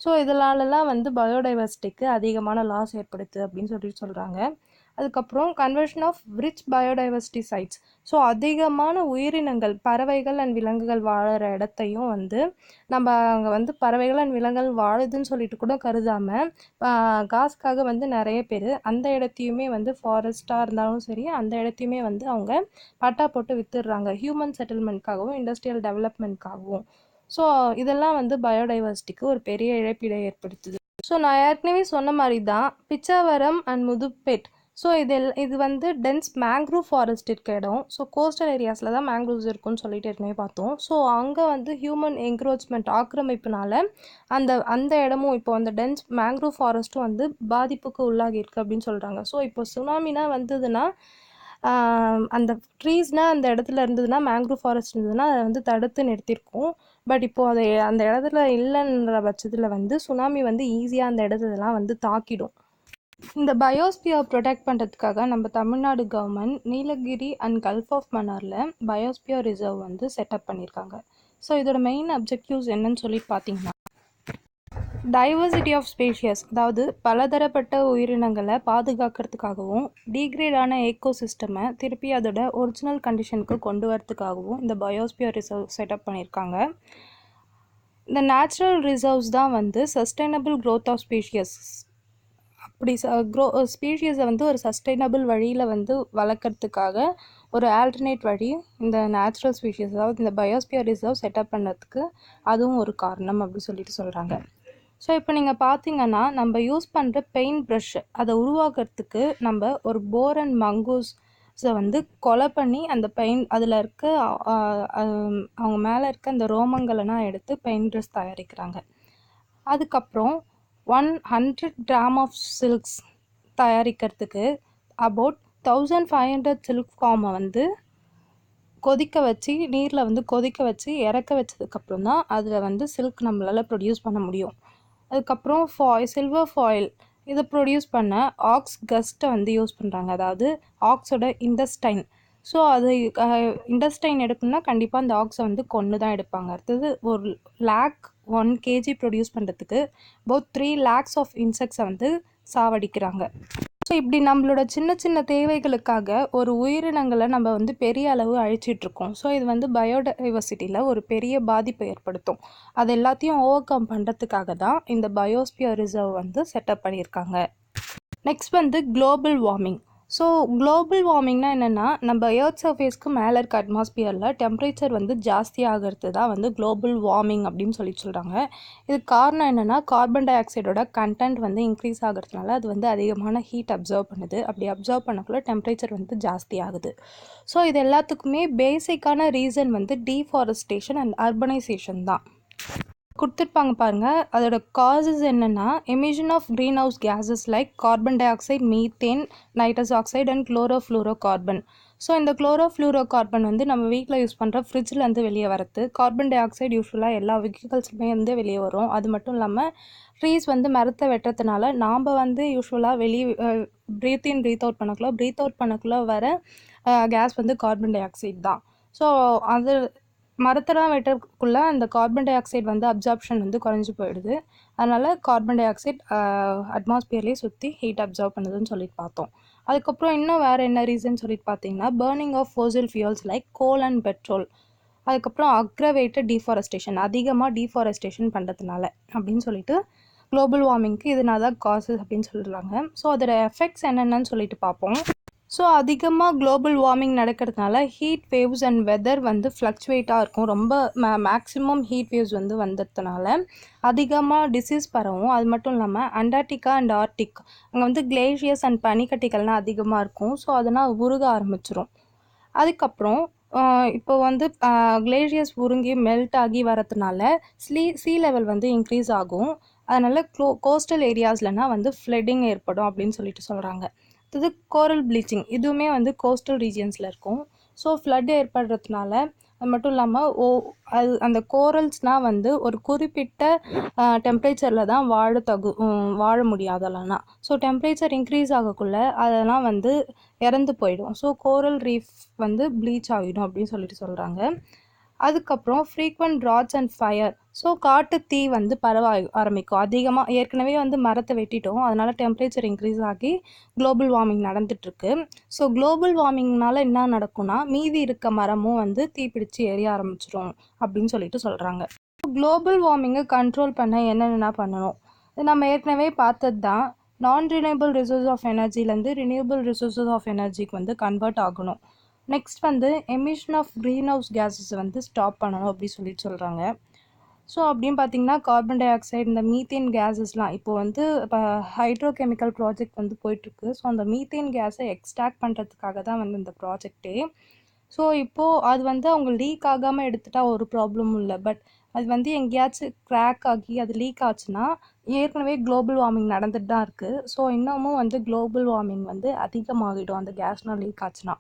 ஸோ இதனாலலாம் வந்து பயோடைவர்சிட்டிக்கு அதிகமான லாஸ் ஏற்படுது அப்படின்னு சொல்லிட்டு சொல்கிறாங்க. அதுக்கப்புறம் conversion of rich biodiversity sites. So அதிகமான உயிரினங்கள், பறவைகள் அண்ட் விலங்குகள் வாழற இடத்தையும் வந்து நம்ம அங்கே வந்து பறவைகள் அண்ட் விலங்குகள் வாழுதுன்னு சொல்லிட்டு கூட கருதாமல் காசுக்காக வந்து நிறைய பேர் அந்த இடத்தையுமே வந்து ஃபாரஸ்ட்டாக இருந்தாலும் சரி அந்த இடத்தையுமே வந்து அவங்க பட்டா போட்டு விற்றுடுறாங்க, ஹியூமன் செட்டில்மெண்ட்காகவும் இண்டஸ்ட்ரியல் டெவலப்மெண்ட்காகவும். ஸோ இதெல்லாம் வந்து பயோடைவர்சிட்டிக்கு ஒரு பெரிய இழப்பீடை ஏற்படுத்துது. ஸோ நான் ஏற்கனவே சொன்ன மாதிரி தான் பிச்சாவரம் அண்ட் முதுப்பேட். ஸோ இது வந்து டென்ஸ் மேங்க்ரூவ் ஃபாரஸ்ட் இருக்க இடம். ஸோ கோஸ்டல் ஏரியாஸில் தான் மேங்க்ரூவ்ஸ் இருக்குன்னு சொல்லிட்டு ஏற்கனவே பார்த்தோம். ஸோ அங்கே வந்து ஹியூமன் என்க்ரோச்மெண்ட் ஆக்கிரமிப்புனால அந்த இடமும் இப்போ அந்த டென்ஸ் மேங்க்ரூவ் ஃபாரஸ்ட்டும் வந்து பாதிப்புக்கு உள்ளாகி இருக்கு அப்படின்னு சொல்கிறாங்க. ஸோ இப்போ சுனாமினா வந்ததுன்னா அந்த ட்ரீஸ்னால் அந்த இடத்துல இருந்ததுன்னா, மேங்க்ரூவ் ஃபாரஸ்ட் இருந்ததுன்னா அதை வந்து தடுத்து நிறுத்தியிருக்கும். பட் இப்போது அதை அந்த இடத்துல இல்லைன்ற பட்சத்தில் வந்து சுனாமி வந்து ஈஸியாக அந்த இடத்துலலாம் வந்து தாக்கிடும். இந்த பயோஸ்பியர் ப்ரொடெக்ட் பண்ணுறதுக்காக நம்ம Tamil Nadu government Nilgiri and gulf of மன்னாரில் பயோஸ்பியர் ரிசர்வ் வந்து செட்டப் பண்ணியிருக்காங்க. ஸோ இதோட மெயின் அப்ஜெக்டிவ்ஸ் என்னன்னு சொல்லிட்டு பார்த்தீங்கன்னா, டைவர்சிட்டி ஆஃப் ஸ்பீஷியஸ், அதாவது பலதரப்பட்ட உயிரினங்களை பாதுகாக்கிறதுக்காகவும் டீக்ரேடான ஏக்கோசிஸ்டமை திருப்பி அதோட ஒரிஜினல் கண்டிஷனுக்கு கொண்டு வரதுக்காகவும் இந்த பயோஸ்பியர் ரிசர்வ் செட்டப் பண்ணியிருக்காங்க. இந்த நேச்சுரல் ரிசர்வ்ஸ் தான் வந்து சஸ்டைனபிள் க்ரோத் ஆஃப் ஸ்பீஷியஸ், அப்படி ஸ்பீஷியஸை வந்து ஒரு சஸ்டைனபிள் வழியில் வந்து வளர்க்குறதுக்காக ஒரு ஆல்டர்னேட் வழி இந்த நேச்சுரல் ஸ்பீஷியஸ், அதாவது இந்த பயோஸ்பியர் ரிசர்வ் செட்டப் பண்ணுறதுக்கு அதுவும் ஒரு காரணம் அப்படி சொல்கிறாங்க. ஸோ இப்போ நீங்கள் பார்த்தீங்கன்னா நம்ம யூஸ் பண்ணுற பெயிண்ட் ப்ரஷ் அதை உருவாக்குறதுக்கு நம்ம ஒரு போர் அண்ட் மங்கூஸை வந்து கொலை பண்ணி அந்த பெயிண்ட் அதில் இருக்க அவங்க மேலே இருக்க அந்த ரோமங்களெல்லாம் எடுத்து பெயிண்ட் ப்ரஷ் தயாரிக்கிறாங்க. அதுக்கப்புறம் 100 கிராம் ஆஃப் சில்க்ஸ் தயாரிக்கிறதுக்கு அபவுட் 1500 சில்க் ஃபார்மை வந்து கொதிக்க வச்சு நீரில் வந்து கொதிக்க வச்சு இறக்க வச்சதுக்கப்புறம் தான் அதில் வந்து சில்க் நம்மளால் ப்ரொடியூஸ் பண்ண முடியும். அதுக்கப்புறம் சில்வர் ஃபாயில் இதை ப்ரொடியூஸ் பண்ண ஆக்ஸ் கஸ்ட்டை வந்து யூஸ் பண்ணுறாங்க, அதாவது ஆக்ஸோட இண்டஸ்டைன். ஸோ அது இண்டஸ்டைன் எடுக்கணும்னா கண்டிப்பாக அந்த ஆக்ஸை வந்து கொன்று தான் எடுப்பாங்க. அடுத்தது 1 kg ப்ரொடியூஸ் பண்ணுறதுக்கு about 3 lakhs ஆஃப் இன்செக்ட்ஸை வந்து சாவடிக்கிறாங்க. ஸோ இப்படி நம்மளோட சின்ன சின்ன தேவைகளுக்காக ஒரு உயிரினங்களை நம்ம வந்து பெரிய அளவு அழிச்சிட்ருக்கோம். ஸோ இது வந்து பயோடைவர்சிட்டியில் ஒரு பெரிய பாதிப்பை ஏற்படுத்தும். அது எல்லாத்தையும் ஓவர் கம் பண்ணுறதுக்காக தான் இந்த பயோஸ்பியர் ரிசர்வ் வந்து செட்டப் பண்ணியிருக்காங்க. நெக்ஸ்ட் வந்து குளோபல் வார்மிங். ஸோ குளோபல் வார்மிங்னா என்னென்னா, நம்ம எர்த் சர்ஃபேஸ்க்கு மேலே இருக்க அட்மாஸ்பியரில் டெம்பரேச்சர் வந்து ஜாஸ்தி ஆகிறது தான் வந்து குளோபல் வார்மிங் அப்படின்னு சொல்கிறாங்க. இதுக்கு காரணம் என்னென்னா, கார்பன் டை ஆக்சைடோட கண்டென்ட் வந்து இன்க்ரீஸ் ஆகிறதுனால அது வந்து அதிகமான ஹீட் அப்சர்வ் பண்ணுது. அப்படி அப்சர்வ் பண்ணக்குள்ள டெம்பரேச்சர் வந்து ஜாஸ்தி ஆகுது. ஸோ இது எல்லாத்துக்குமே பேசிக்கான ரீசன் வந்து டீஃபாரஸ்டேஷன் அண்ட் அர்பனைசேஷன் தான். கொடுத்துருப்பாங்க பாருங்கள், அதோட காசஸ் என்னென்னா, emission of greenhouse gases like carbon dioxide, methane, nitrous oxide and chlorofluorocarbon. So இந்த குளோரோஃப்ளூரோ கார்பன் வந்து நம்ம வீட்டில் யூஸ் பண்ணுற ஃப்ரிட்ஜிலேருந்து வெளியே வரது. கார்பன் டை ஆக்சைடு யூஸ்வலாக எல்லா வெஹிக்கல்ஸுமே வந்து வெளியே வரும். அது மட்டும் இல்லாமல் ட்ரீஸ் வந்து மரத்தை வெட்டுறதுனால நாம் வந்து யூஸ்வலாக வெளியே ப்ரீத் இன் ப்ரீத் அவுட் பண்ணக்குள்ளே வர கேஸ் வந்து கார்பன் டை ஆக்சைடு தான். ஸோ அது மரத்தெல்லாம் வெட்டுறதுக்குள்ளே அந்த கார்பன் டை ஆக்சைடு வந்து அப்சார்ப்ஷன் வந்து குறைஞ்சி போயிடுது. அதனால் கார்பன் டை ஆக்சைடு அட்மாஸ்பியர்லேயே சுற்றி ஹீட் அப்சர்வ் பண்ணுதுன்னு சொல்லிட்டு பார்த்தோம். அதுக்கப்புறம் இன்னும் வேறு என்ன ரீசன் சொல்லிட்டு பார்த்தீங்கன்னா, burning of fossil fuels like coal and petrol. அதுக்கப்புறம் அக்ரவேட்டட் டீஃபாரஸ்டேஷன், அதிகமாக டீஃபாரஸ்டேஷன் பண்ணுறதுனால அப்படின்னு சொல்லிட்டு குளோபல் வார்மிங்க்கு இதனால தான் காசஸ் அப்படின்னு சொல்கிறாங்க. ஸோ அதோட எஃபெக்ட்ஸ் என்னென்னு சொல்லிட்டு பார்ப்போம். ஸோ அதிகமாக குளோபல் வார்மிங் நடக்கிறதுனால ஹீட் வேவ்ஸ் அண்ட் வெதர் வந்து ஃப்ளக்சுவேட்டாக இருக்கும். ரொம்ப மேக்ஸிமம் ஹீட் வேவ்ஸ் வந்து வந்ததுனால அதிகமாக டிசீஸ் பரவும். அது மட்டும் இல்லாமல் அண்டார்டிகா அண்ட் ஆர்டிக் அங்கே வந்து கிளேஷியர்ஸ் அண்ட் பனிக்கட்டிகள்லாம் அதிகமாக இருக்கும். ஸோ அதனால் உருக ஆரம்பிச்சிரும். அதுக்கப்புறம் இப்போ வந்து கிளேஷியர்ஸ் உருங்கி மெல்ட் ஆகி வரதுனால சீ லெவல் வந்து இன்க்ரீஸ் ஆகும். அதனால் கோஸ்டல் ஏரியாஸ்லனா வந்து ஃப்ளட்டிங் ஏற்படும் அப்படின்னு சொல்லிட்டு சொல்கிறாங்க. இது கோரல் ப்ளீச்சிங், இதுவுமே வந்து கோஸ்டல் ரீஜியன்ஸில் இருக்கும். ஸோ ஃப்ளட் ஏற்படுறதுனால அது மட்டும் இல்லாமல் அந்த கோரல்ஸ்னால் வந்து ஒரு குறிப்பிட்ட டெம்பரேச்சரில் தான் வாழ முடியும் அதெல்லாம்னா. ஸோ டெம்பரேச்சர் இன்க்ரீஸ் ஆகக்குள்ள அதெல்லாம் வந்து இறந்து போயிடும். ஸோ கோரல் ரீஃப் வந்து ப்ளீச் ஆகிடும் அப்படின்னு சொல்லிட்டு சொல்கிறாங்க. அதுக்கப்புறம் ஃப்ரீக்வெண்ட் ட்ராட்ஸ் அண்ட் ஃபயர். ஸோ காட்டு தீ வந்து பரவ ஆரம்பிக்கும். அதிகமாக ஏற்கனவே வந்து மரத்தை வெட்டிட்டோம், அதனால் டெம்பரேச்சர் இன்க்ரீஸ் ஆகி குளோபல் வார்மிங் நடந்துகிட்ருக்கு. ஸோ குளோபல் வார்மிங்னால என்ன நடக்கும்னா, மீதி இருக்க மரமும் வந்து தீப்பிடிச்சு எரிய ஆரம்பிச்சிடும் அப்படின்னு சொல்லிட்டு சொல்கிறாங்க. குளோபல் வார்மிங்கை கண்ட்ரோல் பண்ண என்னென்ன பண்ணணும், இது நம்ம ஏற்கனவே பார்த்தது தான். நான் ரினியூவபிள் ரிசோர்ஸ் ஆஃப் எனர்ஜிலேருந்து ரினியூவபிள் ரிசோர்ஸஸ் ஆஃப் எனர்ஜிக்கு வந்து கன்வெர்ட் ஆகணும். நெக்ஸ்ட் வந்து emission of greenhouse gases வந்து ஸ்டாப் பண்ணணும் அப்படி சொல்லிட்டு சொல்கிறாங்க. ஸோ அப்படின்னு பார்த்தீங்கன்னா கார்பன் டை ஆக்சைடு, இந்த மீத்தேன் கேஸஸ்லாம் இப்போ வந்து இப்போ ஹைட்ரோகெமிக்கல் ப்ராஜெக்ட் வந்து போயிட்டுருக்கு. ஸோ அந்த மீத்தேன் கேஸை எக்ஸ்ட்ராக்ட் பண்ணுறதுக்காக தான் வந்து இந்த ப்ராஜெக்டே. ஸோ இப்போது அது வந்து அவங்க லீக் ஆகாமல் எடுத்துட்டா ஒரு ப்ராப்ளமும் இல்லை. பட் அது வந்து எங்கேயாச்சும் கிராக் ஆகி அது லீக் ஆச்சுன்னா ஏற்கனவே குளோபல் வார்மிங் நடந்துட்டு தான் இருக்குது. ஸோ இன்னமும் வந்து குளோபல் வார்மிங் வந்து அதிகமாகிடும் அந்த கேஸ்னால் லீக் ஆச்சுன்னா.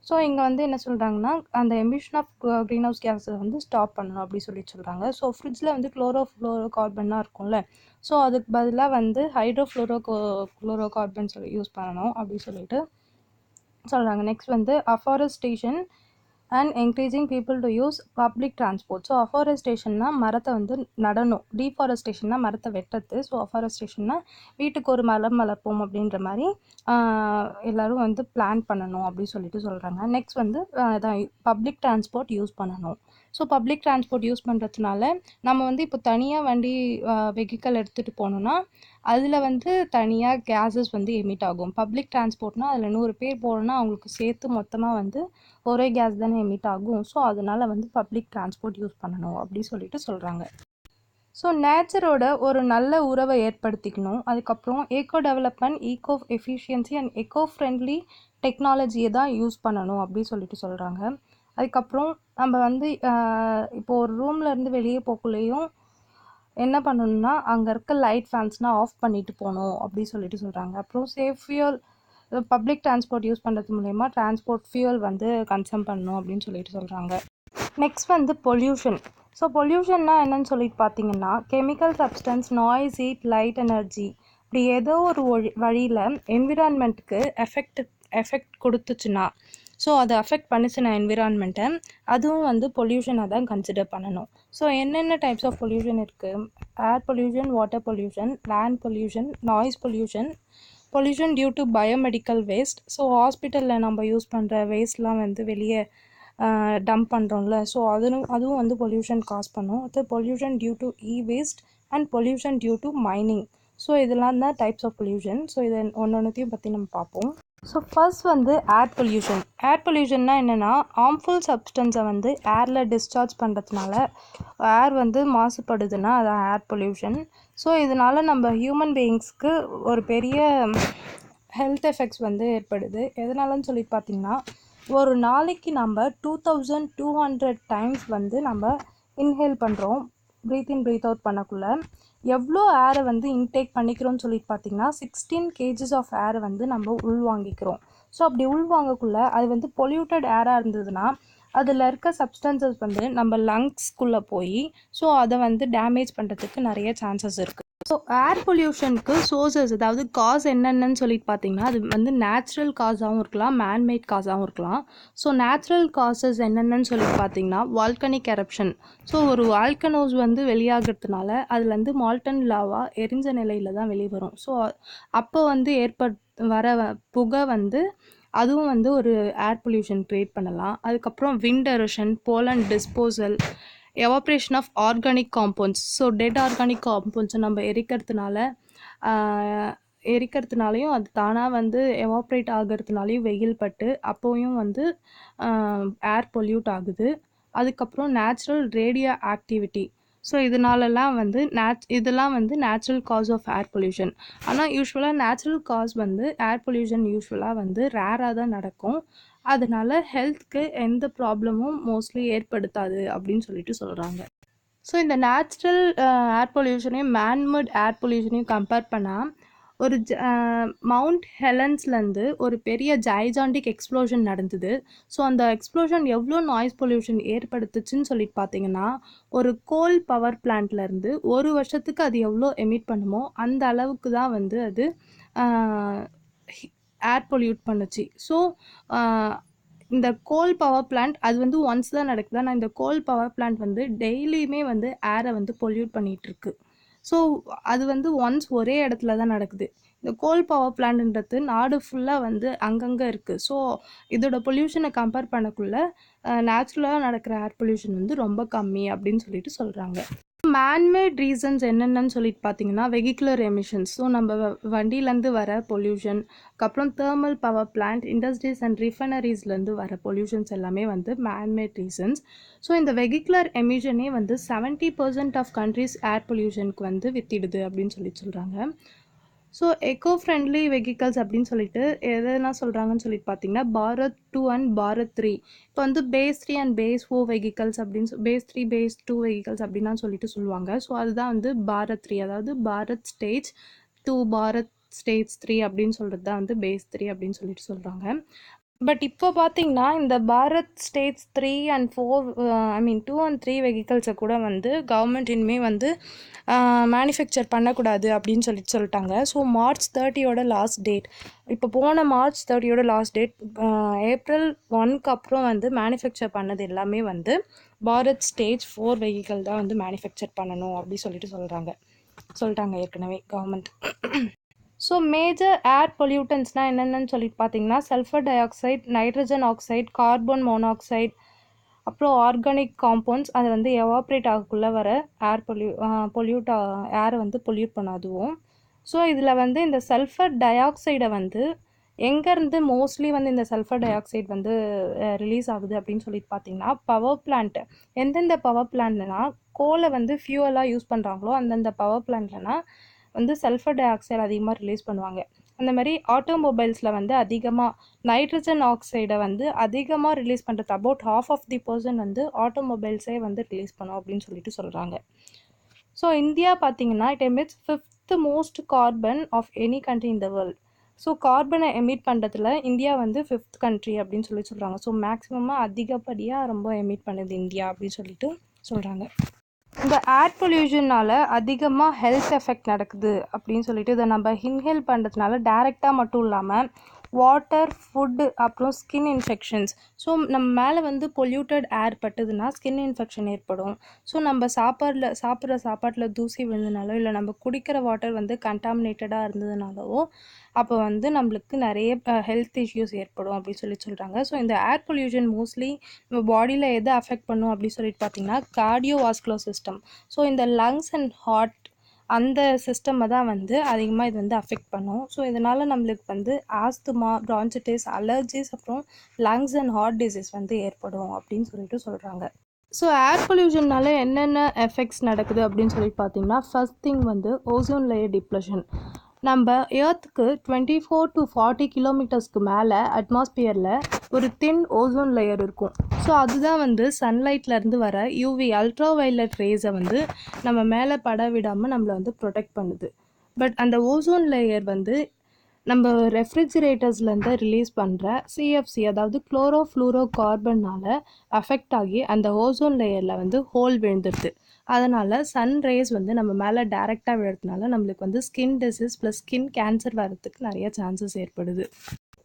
ஸோ இங்கே வந்து என்ன சொல்கிறாங்கன்னா அந்த எமிஷன் ஆஃப் க்ரீன் ஹவுஸ் கேஸை வந்து ஸ்டாப் பண்ணணும் அப்படி சொல்கிறாங்க. ஸோ ஃப்ரிட்ஜில் வந்து குளோரோ கார்பன்லாம் இருக்கும்ல, ஸோ அதுக்கு பதிலாக வந்து குளோரோ கார்பன் யூஸ் பண்ணணும் அப்படி சொல்லிட்டு சொல்கிறாங்க. நெக்ஸ்ட் வந்து afforestation and encouraging people to use public transport. So அஃபாரஸ்டேஷன்னா மரத்தை வந்து நடணும், டீஃபாரஸ்டேஷன்னா மரத்தை வெட்டுறது. ஸோ அஃபாரஸ்டேஷன்னா வீட்டுக்கு ஒரு மரம் வளர்ப்போம் அப்படின்ற மாதிரி எல்லோரும் வந்து பிளான் பண்ணணும் அப்படி சொல்லிட்டு சொல்கிறாங்க. நெக்ஸ்ட் வந்து பப்ளிக் டிரான்ஸ்போர்ட் யூஸ் பண்ணணும். ஸோ பப்ளிக் டிரான்ஸ்போர்ட் யூஸ் பண்ணுறதுனால நம்ம வந்து இப்போ தனியாக வண்டி வெஹிக்கல் எடுத்துகிட்டு போனோன்னா அதில் வந்து தனியாக கேஸஸ் வந்து எமிட் ஆகும். பப்ளிக் டிரான்ஸ்போர்ட்னால் அதில் 100 பேர் போகணுன்னா அவங்களுக்கு சேர்த்து மொத்தமாக வந்து ஒரே கேஸ் தானே எமிட் ஆகும். ஸோ அதனால் வந்து பப்ளிக் டிரான்ஸ்போர்ட் யூஸ் பண்ணணும் அப்படி சொல்லிட்டு சொல்கிறாங்க. ஸோ நேச்சரோட ஒரு நல்ல உறவை ஏற்படுத்திக்கணும். அதுக்கப்புறம் eco development, eco efficiency and eco friendly டெக்னாலஜியை தான் யூஸ் பண்ணணும் அப்படி சொல்லிட்டு சொல்கிறாங்க. அதுக்கப்புறம் நம்ம வந்து இப்போது ஒரு ரூம்லேருந்து வெளியே போகக்குள்ளேயும் என்ன பண்ணணும்னா அங்கே இருக்க லைட் ஃபேன்ஸ்னால் ஆஃப் பண்ணிட்டு போகணும் அப்படி சொல்லிட்டு சொல்கிறாங்க. அப்புறம் safe fuel, public transport use பண்ணுறது மூலயமா டிரான்ஸ்போர்ட் ஃபியூல் வந்து கன்சம் பண்ணணும் அப்படின்னு சொல்லிட்டு சொல்கிறாங்க. நெக்ஸ்ட் வந்து பொல்யூஷன். ஸோ பொல்யூஷன்னா என்னன்னு சொல்லிட்டு பார்த்தீங்கன்னா chemical substance, noise, heat, light, energy இப்படி ஏதோ ஒரு வழியில் என்விரான்மெண்ட்டுக்கு எஃபெக்ட் கொடுத்துச்சுன்னா, ஸோ அதை அஃபெக்ட் பண்ணுச்சுன்னா என்விரான்மெண்ட்டை, அதுவும் வந்து பொல்யூஷனாக தான் கன்சிடர் பண்ணணும். ஸோ என்னென்ன டைப்ஸ் ஆஃப் பொல்யூஷன் இருக்குது? Air pollution, water pollution, land pollution, noise pollution, pollution due to biomedical waste. So ஹாஸ்பிட்டலில் நம்ம யூஸ் பண்ணுற வேஸ்ட்லாம் வந்து வெளியே டம்ப் பண்ணுறோம்ல, ஸோ அதுவும் வந்து பொல்யூஷன் காஸ் பண்ணும். அது pollution due to waste and pollution due to mining. So இதெல்லாம் தான் டைப்ஸ் ஆஃப் பொல்யூஷன். ஸோ இதை ஒன்றொன்றுத்தையும் பற்றி நம்ம பார்ப்போம். ஸோ ஃபர்ஸ்ட் வந்து ஏர் பொல்யூஷன். ஏர் பொல்யூஷன்னா என்னென்னா ஹார்ம்ஃபுல் சப்ஸ்டன்ஸை வந்து ஏரில் டிஸ்சார்ஜ் பண்ணுறதுனால ஏர் வந்து மாசுபடுதுன்னா அது ஏர் பொல்யூஷன். ஸோ இதனால் நம்ம ஹியூமன் பீயிங்ஸ்க்கு ஒரு பெரிய ஹெல்த் எஃபெக்ட்ஸ் வந்து ஏற்படுது. எதனாலன்னு சொல்லி பார்த்திங்கன்னா ஒரு நாளைக்கு நம்ம 2200 டைம்ஸ் வந்து நம்ம இன்ஹேல் பண்ணுறோம், ப்ரீத் இன் ப்ரீத் அவுட் பண்ணக்குள்ள. எவ்வளோ ஏரை வந்து இன்டேக் பண்ணிக்கிறோன்னு சொல்லிட்டு பார்த்திங்கன்னா 16 kgs ஆஃப் ஏரை வந்து நம்ம உள்வாங்கிக்கிறோம். ஸோ அப்படி உள்வாங்கக்குள்ள அது வந்து பொல்யூட்டட் ஏராக இருந்ததுன்னா அதில் இருக்க சப்ஸ்டன்சஸ் வந்து நம்ம லங்ஸ்குள்ளே போய் ஸோ அதை வந்து டேமேஜ் பண்ணுறதுக்கு நிறைய சான்சஸ் இருக்குது. ஸோ ஏர் பொல்யூஷனுக்கு சோர்சஸ், அதாவது காஸ் என்னென்னு சொல்லிட்டு பார்த்தீங்கன்னா அது வந்து நேச்சுரல் காஸாகவும் இருக்கலாம், மேன்மேட் காஸாகவும் இருக்கலாம். ஸோ நேச்சுரல் காசஸ் என்னென்னு சொல்லிட்டு பார்த்தீங்கன்னா வால்கனிக் எரப்ஷன். ஸோ ஒரு வால்கனோஸ் வந்து வெளியாகிறதுனால அதுலேருந்து மால்டன் லாவா எரிஞ்ச நிலையில் தான் வெளிவரும். ஸோ அப்போ வந்து வர புகை வந்து அதுவும் வந்து ஒரு ஏர் பொல்யூஷன் க்ரியேட் பண்ணலாம். அதுக்கப்புறம் wind erosion, pollen disposal, evaporation of organic compounds. So dead organic காம்பவுண்ட்ஸை நம்ம எரிக்கிறதுனாலையும் அது தானாக வந்து எவாப்ரேட் ஆகிறதுனாலையும் வெயில் பட்டு அப்போயும் வந்து ஏர் பொல்யூட் ஆகுது. அதுக்கப்புறம் நேச்சுரல் ரேடியோ ஆக்டிவிட்டி. ஸோ இதனாலலாம் வந்து இதெல்லாம் வந்து natural cause of air pollution. ஆனால் யூஸ்வலாக நேச்சுரல் காஸ் வந்து ஏர் பொல்யூஷன் யூஸ்வலாக வந்து ரேராக தான் நடக்கும். அதனால ஹெல்த்துக்கு எந்த ப்ராப்ளமும் மோஸ்ட்லி ஏற்படுத்தாது அப்படின்னு சொல்லிட்டு சொல்கிறாங்க. ஸோ இந்த நேச்சுரல் ஏர் பொல்யூஷனையும் மேன்மேட் ஏர் பொல்யூஷனையும் கம்பேர் பண்ணால் ஒரு மவுண்ட் ஹெலன்ஸ்லேருந்து ஒரு பெரிய ஜைஜாண்டிக் எக்ஸ்ப்ளோஷன் நடந்தது. ஸோ அந்த எக்ஸ்ப்ளோஷன் எவ்வளோ நாய்ஸ் பொல்யூஷன் ஏற்படுத்துச்சுன்னு சொல்லிட்டு பார்த்தீங்கன்னா ஒரு கோல் பவர் பிளான்ட்லேருந்து ஒரு வருஷத்துக்கு அது எவ்வளோ எமிட் பண்ணுமோ அந்த அளவுக்கு தான் வந்து அது ஏர் பொல்யூட் பண்ணுச்சு. ஸோ இந்த கோல் பவர் பிளான்ட் அது வந்து ஒன்ஸ் தான் நடக்குது. ஆனால் இந்த கோல் பவர் பிளான்ட் வந்து டெய்லியுமே வந்து ஏரை வந்து பொல்யூட் பண்ணிகிட்ருக்கு. ஸோ அது வந்து ஒன்ஸ் ஒரே இடத்துல தான் நடக்குது. இந்த கோல் பவர் பிளான்ட்ன்றது நாடு ஃபுல்லாக வந்து அங்கங்கே இருக்குது. ஸோ இதோட பொல்யூஷனை கம்பேர் பண்ணக்குள்ள நேச்சுரலாக நடக்கிற ஏர் பொல்யூஷன் வந்து ரொம்ப கம்மி அப்படின்னு சொல்லிட்டு சொல்கிறாங்க. மேன்மேட் ரீசன்ஸ் என்னென்னு சொல்லிட்டு பார்த்தீங்கன்னா வெஹிகுலர் எமிஷன்ஸ். ஸோ நம்ம வண்டியிலேருந்து வர பொல்யூஷன், அப்புறம் thermal power plant, industries and ரிஃபைனரிஸ்லேருந்து வர பொல்யூஷன்ஸ் எல்லாமே வந்து மேன்மேட் ரீசன்ஸ். ஸோ இந்த வெஹிகுலர் எமிஷனே வந்து 70% ஆஃப் கண்ட்ரிஸ் ஏர் பொல்யூஷனுக்கு வந்து வித்திடுது அப்படின்னு சொல்கிறாங்க. ஸோ எக்கோ ஃப்ரெண்ட்லி வெஹிக்கல்ஸ் அப்படின்னு சொல்லிட்டு எதனா சொல்கிறாங்கன்னு சொல்லிட்டு பார்த்தீங்கன்னா பாரத் 2 அண்ட் பாரத் 3. இப்போ வந்து பேஸ் 3 அண்ட் பேஸ் 4 வெஹிக்கல்ஸ் அப்படின்னு பேஸ் 3 பேஸ் 2 வெஹிக்கல்ஸ் அப்படின்னா சொல்லிட்டு சொல்லுவாங்க. ஸோ அதுதான் வந்து பாரத் 3, அதாவது பாரத் ஸ்டேஜ் 2 பாரத் ஸ்டேஜ் 3 அப்படின்னு சொல்கிறது தான் வந்து பேஸ் 3 அப்படின்னு சொல்லிட்டு சொல்கிறாங்க. பட் இப்போ பார்த்தீங்கன்னா இந்த பாரத் ஸ்டேஜ் 3 அண்ட் 4 2 அண்ட் 3 வெஹிக்கல்ஸை கூட வந்து கவர்மெண்ட் இனிமேல் வந்து மேனுஃபேக்சர் பண்ணக்கூடாது அப்படின்னு சொல்லிட்டாங்க. ஸோ மார்ச் 30யோட லாஸ்ட் டேட், இப்போ போன மார்ச் 30யோட லாஸ்ட் டேட், ஏப்ரல் 1க்கு அப்புறம் வந்து மேனுஃபேக்சர் பண்ணது எல்லாமே வந்து பாரத் ஸ்டேஜ் 4 வெஹிக்கல் தான் வந்து மேனுஃபேக்சர் பண்ணணும் அப்படி சொல்லிட்டாங்க ஏற்கனவே கவர்மெண்ட். ஸோ மேஜர் ஏர் பொல்யூட்டன்ஸ்னால் என்னென்னு சொல்லிட்டு பார்த்தீங்கன்னா sulphur di oxide, nitrogen oxide, carbon monoxide, அப்புறம் ஆர்கானிக் காம்பவுண்ட்ஸ், அது வந்து எவாப்ரேட் ஆகக்குள்ளே வர ஏரை வந்து பொல்யூட் பண்ணாதுவும். ஸோ இதில் வந்து இந்த சல்ஃபர் டை ஆக்சைடை வந்து எங்கேருந்து மோஸ்ட்லி வந்து இந்த சல்ஃபர் டை ஆக்சைடு வந்து ரிலீஸ் ஆகுது அப்படின்னு சொல்லிட்டு பார்த்தீங்கன்னா பவர் பிளான்ட்டு. எந்தெந்த பவர் பிளான்ட்னா கோலை வந்து ஃபியூவலாக யூஸ் பண்ணுறாங்களோ அந்தந்த பவர் பிளான்ட்லனா வந்து சல்ஃபர் டை ஆக்சைடு அதிகமாக ரிலீஸ் பண்ணுவாங்க. அந்த மாதிரி ஆட்டோமொபைல்ஸில் வந்து அதிகமாக நைட்ரஜன் ஆக்சைடை வந்து அதிகமாக ரிலீஸ் பண்ணுறது, அபவுட் 50% வந்து ஆட்டோமொபைல்ஸே வந்து ரிலீஸ் பண்ணும் அப்படின்னு சொல்லிட்டு சொல்கிறாங்க. ஸோ இந்தியா பார்த்தீங்கன்னா it emits 5th most carbon of any country in the world. So கார்பனை எமிட் பண்ணுறதுல இந்தியா வந்து 5th கண்ட்ரி அப்படின்னு சொல்கிறாங்க. ஸோ மேக்ஸிமமாக அதிகப்படியாக ரொம்ப எமிட் பண்ணுது இந்தியா அப்படின்னு சொல்லிட்டு சொல்கிறாங்க. இந்த ஏர் பொல்யூஷனால் அதிகமாக ஹெல்த் எஃபெக்ட் நடக்குது அப்படின்னு சொல்லிட்டு இதை நம்ம இன்ஹேல் பண்ணுறதுனால டைரெக்டாக மட்டும் இல்லாமல் வாட்டர், ஃபுட்டு, அப்புறம் ஸ்கின் இன்ஃபெக்ஷன்ஸ். ஸோ நம்ம மேலே வந்து பொல்யூட்டட் ஏர் பட்டுதுன்னா ஸ்கின் இன்ஃபெக்ஷன் ஏற்படும். ஸோ நம்ம சாப்பிட்ற சாப்பாட்டில் தூசி விழுந்ததுனாலோ இல்லை நம்ம குடிக்கிற வாட்டர் வந்து கண்டாமினேட்டடாக இருந்ததுனாலவோ அப்போ வந்து நம்மளுக்கு நிறைய ஹெல்த் இஷ்யூஸ் ஏற்படும் அப்படின்னு சொல்கிறாங்க. ஸோ இந்த ஏர் பொல்யூஷன் மோஸ்ட்லி நம்ம பாடியில் எதை அஃபெக்ட் பண்ணும் அப்படின்னு சொல்லிட்டு பார்த்தீங்கன்னா கார்டியோவாஸ்குலர் சிஸ்டம். ஸோ இந்த லங்ஸ் அண்ட் ஹார்ட் அந்த சிஸ்டமை தான் வந்து அதிகமாக இது வந்து அஃபெக்ட் பண்ணும். ஸோ இதனால் நம்மளுக்கு வந்து ஆஸ்துமா, பிரான்சிட்டிஸ், அலர்ஜிஸ், அப்புறம் லங்ஸ் அண்ட் ஹார்ட் டிசீஸ் வந்து ஏற்படும் அப்படின்னு சொல்லிட்டு சொல்கிறாங்க. ஸோ ஏர் பொல்யூஷன்னால என்னென்ன எஃபெக்ட்ஸ் நடக்குது அப்படின்னு சொல்லிட்டு பார்த்தீங்கன்னா ஃபர்ஸ்ட் திங் வந்து ஓசோன் லேயர் டிப்ளஷன். நம்ம எர்த்துக்கு 24 to 40 கிலோமீட்டர்ஸ்க்கு மேலே அட்மாஸ்பியரில் ஒரு தின் ஓசோன் லேயர் இருக்கும். ஸோ அதுதான் வந்து சன்லைட்லேருந்து வர யூவி அல்ட்ரா வயலட் ரேஸை வந்து நம்ம மேலே பட விடாமல் நம்மளை வந்து ப்ரொடெக்ட் பண்ணுது. பட் அந்த ஓசோன் லேயர் வந்து நம்ம ரெஃப்ரிஜிரேட்டர்ஸ்லேருந்து ரிலீஸ் பண்ணுற சிஎஃப்சி, அதாவது குளோரோ ஃப்ளூரோ கார்பனால் அஃபெக்ட் ஆகி அந்த ஓசோன் லேயரில் வந்து ஹோல் விழுந்துடுது. அதனால் சன் ரேஸ் வந்து நம்ம மேலே டைரெக்டாக விழுறதுனால நம்மளுக்கு வந்து skin disease plus skin cancer வரதுக்கு நிறைய சான்சஸ் ஏற்படுது.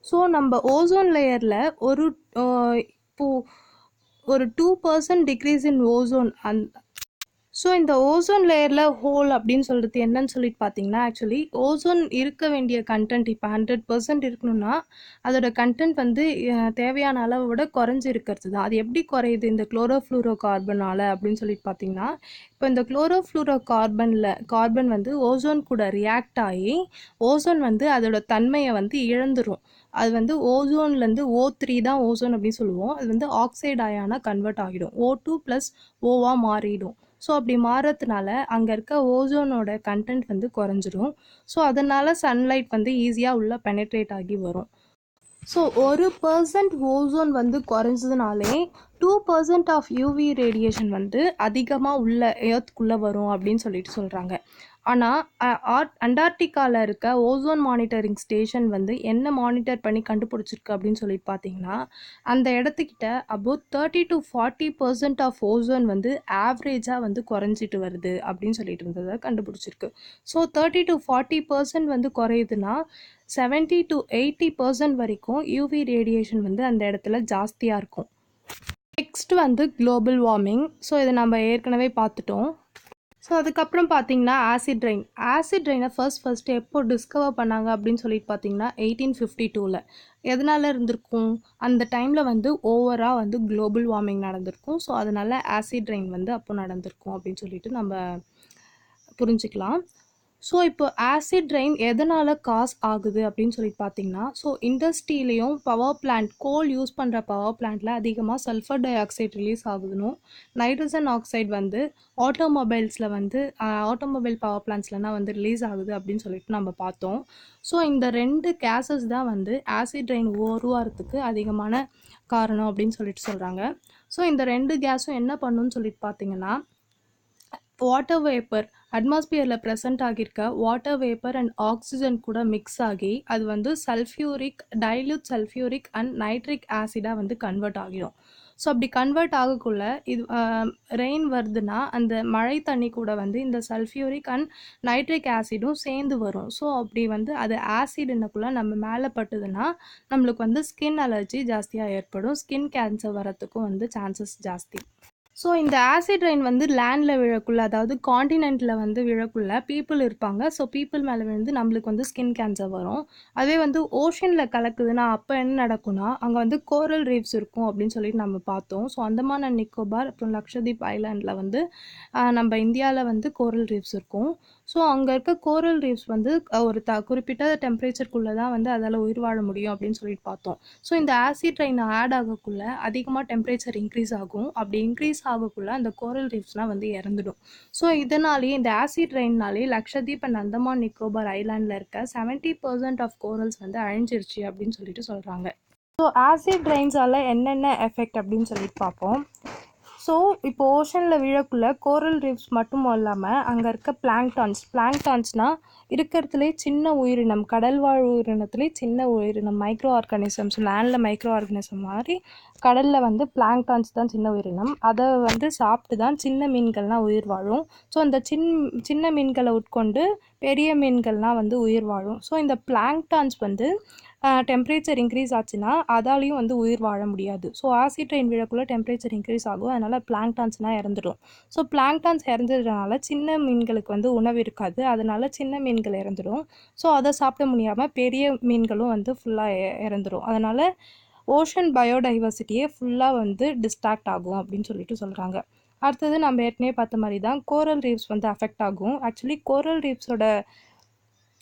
ஸோ நம்ம ஓசோன் லேயரில் இப்போது ஒரு 2% டிக்ரீஸ் இன் ஓசோன் ஸோ இந்த ஓசோன் லேயரில் ஹோல் அப்படின்னு சொல்கிறது என்னன்னு சொல்லிட்டு பார்த்தீங்கன்னா ஆக்சுவலி ஓசோன் இருக்க வேண்டிய கண்டென்ட் இப்போ 100% இருக்கணும்னா அதோட கண்டென்ட் வந்து தேவையான அளவை விட குறைஞ்சி இருக்கிறது தான். அது எப்படி குறையுது இந்த குளோரோஃப்ளூரோ கார்பனால் அப்படின்னு சொல்லிட்டு பார்த்தீங்கன்னா இப்போ இந்த குளோரோஃப்ளூரோ கார்பன் வந்து ஓசோன் கூட ரியாக்ட் ஆகி ஓசோன் வந்து அதோட தன்மையை வந்து இழந்துரும். அது வந்து ஓசோன்லேருந்து O3 தான் ஓசோன் அப்படின்னு சொல்லுவோம். அது வந்து ஆக்சைடு அயானாக கன்வெர்ட் ஆகிடும், O2 + Oவாக மாறிடும். ஸோ அப்படி மாறுறதுனால அங்கே இருக்க ஓசோனோட கண்டென்ட் வந்து குறைஞ்சிரும். ஸோ அதனால் சன்லைட் வந்து ஈஸியாக உள்ளே பெனட்ரேட் ஆகி வரும். ஸோ 1% ஓசோன் வந்து குறைஞ்சதுனாலே 2% ஆஃப் யூவி ரேடியேஷன் வந்து அதிகமாக உள்ள எர்த்துக்குள்ளே வரும் அப்படின்னு சொல்லிட்டு சொல்கிறாங்க. ஆனால் அண்டார்டிகாவில் இருக்க ஓசோன் மானிட்டரிங் ஸ்டேஷன் வந்து என்ன மானிட்டர் பண்ணி கண்டுபிடிச்சிருக்கு அப்படின்னு சொல்லிட்டு பார்த்தீங்கன்னா அந்த இடத்துக்கிட்ட அபவுட் 30 to 40% ஆஃப் ஓசோன் வந்து ஆவரேஜாக வந்து குறைஞ்சிட்டு வருது அப்படின்னு சொல்லிட்டு இருந்ததை கண்டுபிடிச்சிருக்கு. ஸோ 30 to 40% வந்து குறையுதுன்னா 70 to 80% வரைக்கும் யூவி ரேடியேஷன் வந்து அந்த இடத்துல ஜாஸ்தியாக இருக்கும். நெக்ஸ்ட் வந்து குளோபல் வார்மிங். ஸோ இதை நம்ம ஏற்கனவே பார்த்துட்டோம். ஸோ அதுக்கப்புறம் பார்த்தீங்கன்னா ஆசிட் ரெயினை ஃபர்ஸ்ட் எப்போ டிஸ்கவர் பண்ணாங்க அப்படின்னு சொல்லிட்டு பார்த்தீங்கன்னா 1852ல். எதனால் இருந்திருக்கும், அந்த டைமில் வந்து ஓவராக வந்து குளோபல் வார்மிங் நடந்திருக்கும். ஸோ அதனால் ஆசிட் ரெயின் வந்து அப்போ நடந்திருக்கும் அப்படின்னு சொல்லிட்டு நம்ம புரிஞ்சுக்கலாம். ஸோ இப்போ ஆசிட் ரெயின் எதனால் காஸ் ஆகுது அப்படின்னு சொல்லிட்டு பார்த்தீங்கன்னா, ஸோ இண்டஸ்ட்ரியிலையும் பவர் பிளான்ட், கோல் யூஸ் பண்ணுற பவர் பிளான்ட்டில் அதிகமாக சல்ஃபர் டை ஆக்சைடு ரிலீஸ் ஆகுதுன்னு, நைட்ரஜன் ஆக்சைடு வந்து ஆட்டோமொபைல் பவர் பிளான்ட்ஸ்லாம் வந்து ரிலீஸ் ஆகுது அப்படின்னு சொல்லிட்டு நம்ம பார்த்தோம். ஸோ இந்த 2 கேஸஸ் தான் வந்து ஆசிட் ரெயின் உருவாகிறதுக்கு அதிகமான காரணம் அப்படின்னு சொல்லிட்டு சொல்கிறாங்க. ஸோ இந்த 2 கேஸும் என்ன பண்ணுன்னு சொல்லிட்டு பார்த்தீங்கன்னா, வாட்டர் வேப்பர், அட்மாஸ்பியரில் ப்ரெசென்ட் ஆகியிருக்க வாட்டர் வேப்பர் அண்ட் ஆக்சிஜன் கூட மிக்ஸ் ஆகி அது வந்து டைல்யூட் சல்ஃபியூரிக் அண்ட் நைட்ரிக் ஆசிடாக வந்து கன்வெர்ட் ஆகிடும். ஸோ அப்படி கன்வெர்ட் ஆகக்குள்ள இது ரெயின் வருதுன்னா அந்த மழை தண்ணி கூட வந்து இந்த சல்ஃபியூரிக் அண்ட் நைட்ரிக் ஆசிடும் சேர்ந்து வரும். ஸோ அப்படி வந்து அது ஆசிடுனக்குள்ளே நம்ம மேலே பட்டுதுன்னா நம்மளுக்கு வந்து ஸ்கின் அலர்ஜி ஜாஸ்தியாக ஏற்படும், ஸ்கின் கேன்சர் வரத்துக்கும் வந்து சான்சஸ் ஜாஸ்தி. ஸோ இந்த ஆசிட் ரெயின் வந்து லேண்டில் விழக்குள்ள, அதாவது காண்டினென்ட்டில் வந்து விழக்குள்ள பீப்புள் இருப்பாங்க. ஸோ பீப்புள் மேலே விழுந்து நம்மளுக்கு வந்து ஸ்கின் கேன்சர் வரும். அதே வந்து ஓஷனில் கலக்குதுன்னா அப்போ என்ன நடக்கும்னா அங்கே வந்து கோரல் ரீஃப்ஸ் இருக்கும் அப்படின்னு சொல்லிட்டு நம்ம பார்த்தோம். ஸோ அந்தமான் அண்ட் நிக்கோபார் அப்புறம் லக்ஷதீப் ஐலாண்டில் வந்து நம்ம இந்தியாவில் வந்து கோரல் ரீஃப்ஸ் இருக்கும். ஸோ அங்கே இருக்க கோரல் ரீஃப்ஸ் வந்து ஒரு குறிப்பிட்ட டெம்பரேச்சருக்குள்ளே தான் வந்து அதால் உயிர் வாழ முடியும் அப்படின்னு சொல்லிட்டு பார்த்தோம். ஸோ இந்த ஆசிட் ரெயின் ஆட் ஆகக்குள்ள அதிகமாக டெம்பரேச்சர் இன்க்ரீஸ் ஆகும். அப்படி இன்க்ரீஸ் ஆகக்குள்ள அந்த கோரல் ரீஃப்ஸ்லாம் வந்து இறந்துடும். ஸோ இதனாலேயே இந்த ஆசிட் ரெயின்னாலே லக்ஷதீப் அண்ட் அந்தமான் நிக்கோபார் ஐலாண்டில் இருக்க 70% ஆஃப் கோரல்ஸ் வந்து அழிஞ்சிருச்சு அப்படின்னு சொல்லிட்டு சொல்கிறாங்க. ஸோ ஆசிட் ரெயின்ஸால் என்னென்ன எஃபெக்ட் அப்படின்னு சொல்லிட்டு பார்ப்போம். ஸோ இப்போ ஓஷனில் விழக்குள்ள கோரல் ரீஃப்ஸ் மட்டும் இல்லாமல் அங்கே இருக்க பிளாங்டான்ஸ்னால் இருக்கிறதுலே சின்ன உயிரினம், கடல்வாழ் உயிரினத்துலே சின்ன உயிரினம், மைக்ரோ ஆர்கானிசம்ஸ், லேண்டில் மைக்ரோ ஆர்கானிசம் மாதிரி கடலில் வந்து பிளாங்டான்ஸ் தான் சின்ன உயிரினம். அதை வந்து சாப்பிட்டு தான் சின்ன மீன்கள்லாம் உயிர் வாழும். ஸோ அந்த சின்ன மீன்களை உட்கொண்டு பெரிய மீன்கள்லாம் வந்து உயிர் வாழும். ஸோ இந்த பிளாங்டான்ஸ் வந்து டெம்பரேச்சர் இன்க்ரீஸ் ஆச்சுன்னா அதாலையும் வந்து உயிர் வாழ முடியாது. ஸோ ஆசிட் ரெயின் விழக்குள்ள டெம்பரேச்சர் இன்க்ரீஸ் ஆகும், அதனால் பிளாங்டான்ஸ்னால் இறந்துடும். ஸோ பிளாங்டான்ஸ் இறந்துடுறதுனால சின்ன மீன்களுக்கு வந்து உணவு இருக்காது, அதனால் சின்ன மீன்கள் இறந்துடும். ஸோ அதை சாப்பிட முடியாமல் பெரிய மீன்களும் வந்து ஃபுல்லாக இறந்துடும். அதனால் ஓஷன் பயோடைவர்சிட்டியே ஃபுல்லாக வந்து டிஸ்ட்ராக்ட் ஆகும் அப்படின்னு சொல்லிட்டு சொல்கிறாங்க. அடுத்தது நம்ம ஏற்கனவே பார்த்த மாதிரி தான் கோரல் ரீஃப்ஸ் வந்து அஃபெக்ட் ஆகும். ஆக்சுவலி கோரல் ரீஃப்ஸோட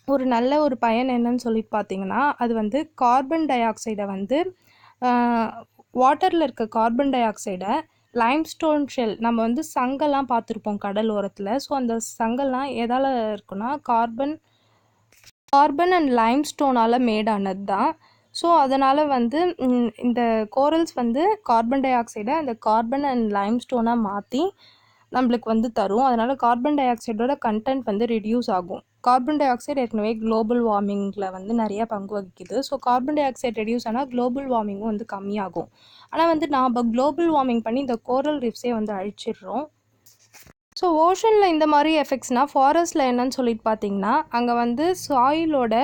ஒரு நல்ல ஒரு பயன் என்னன்னு சொல்லிட்டு பார்த்தீங்கன்னா, அது வந்து கார்பன் டை ஆக்சைடை வந்து வாட்டரில் இருக்க கார்பன் டை ஆக்சைடை லைம்ஸ்டோன் ஷெல், நம்ம வந்து சங்கெல்லாம் பார்த்துருப்போம் கடல் ஓரத்தில். ஸோ அந்த சங்கெல்லாம் எதால் இருக்குன்னா கார்பன் அண்ட் லைம்ஸ்டோனால் மேடானது தான். ஸோ அதனால் வந்து இந்த கோரல்ஸ் வந்து கார்பன் டை ஆக்சைடை அந்த கார்பன் அண்ட் லைம்ஸ்டோனாக மாற்றி நம்மளுக்கு வந்து தரும். அதனால் கார்பன் டை ஆக்சைடோட கண்டென்ட் வந்து ரெடியூஸ் ஆகும். கார்பன் டை ஆக்சைடு ஏற்கனவே குளோபல் வார்மிங்கில் வந்து நிறையா பங்கு வகிக்குது. So carbon di oxide reduce ஆனால் குளோபல் வார்மிங்கும் வந்து கம்மியாகும். ஆனால் வந்து நாம் குளோபல் வார்மிங் பண்ணி இந்த கோரல் ரீஃப்ஸே வந்து அழிச்சிடுறோம். ஸோ ஓஷனில் இந்த மாதிரி எஃபெக்ட்ஸ்னால் ஃபாரஸ்ட்டில் என்னன்னு சொல்லிட்டு பார்த்தீங்கன்னா, அங்கே வந்து சாயிலோட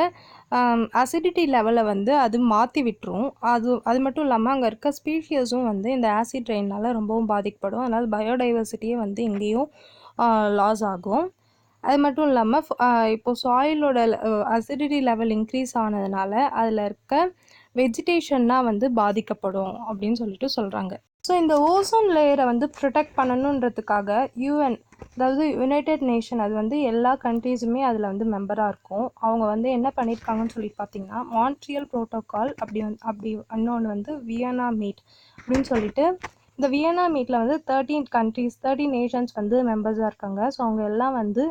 அசிடிட்டி லெவலை வந்து அது மாற்றி விட்டுரும். அது மட்டும் இல்லாமல் அங்கே இருக்க ஸ்பீஷியஸும் வந்து இந்த ஆசிட் ரெயினால் ரொம்பவும் பாதிக்கப்படும். அதனால் பயோடைவர்சிட்டியே வந்து இங்கேயும் லாஸ் ஆகும். அது மட்டும் இல்லாமல் இப்போது சாயிலோட அசிடிட்டி லெவல் இன்க்ரீஸ் ஆனதுனால அதில் இருக்க வெஜிடேஷன்லாம் வந்து பாதிக்கப்படும் அப்படின்னு சொல்லிட்டு சொல்கிறாங்க. ஸோ இந்த ஓசோன் லேயரை வந்து ப்ரொடெக்ட் பண்ணணுன்றதுக்காக யூஎன், அதாவது யுனைடெட் நேஷன், அது வந்து எல்லா கண்ட்ரீஸுமே அதில் வந்து மெம்பராக இருக்கும். அவங்க வந்து என்ன பண்ணியிருக்காங்கன்னு சொல்லிட்டு பார்த்தீங்கன்னா, மான்ட்ரியல் ப்ரோட்டோக்கால் அப்படி இன்னொன்று வந்து வியன்னா மீட் அப்படின்னு சொல்லிட்டு, இந்த வியன்னா மீட்டில் வந்து 13 நேஷன்ஸ் வந்து மெம்பர்ஸாக இருக்காங்க. ஸோ அவங்க எல்லாம் வந்து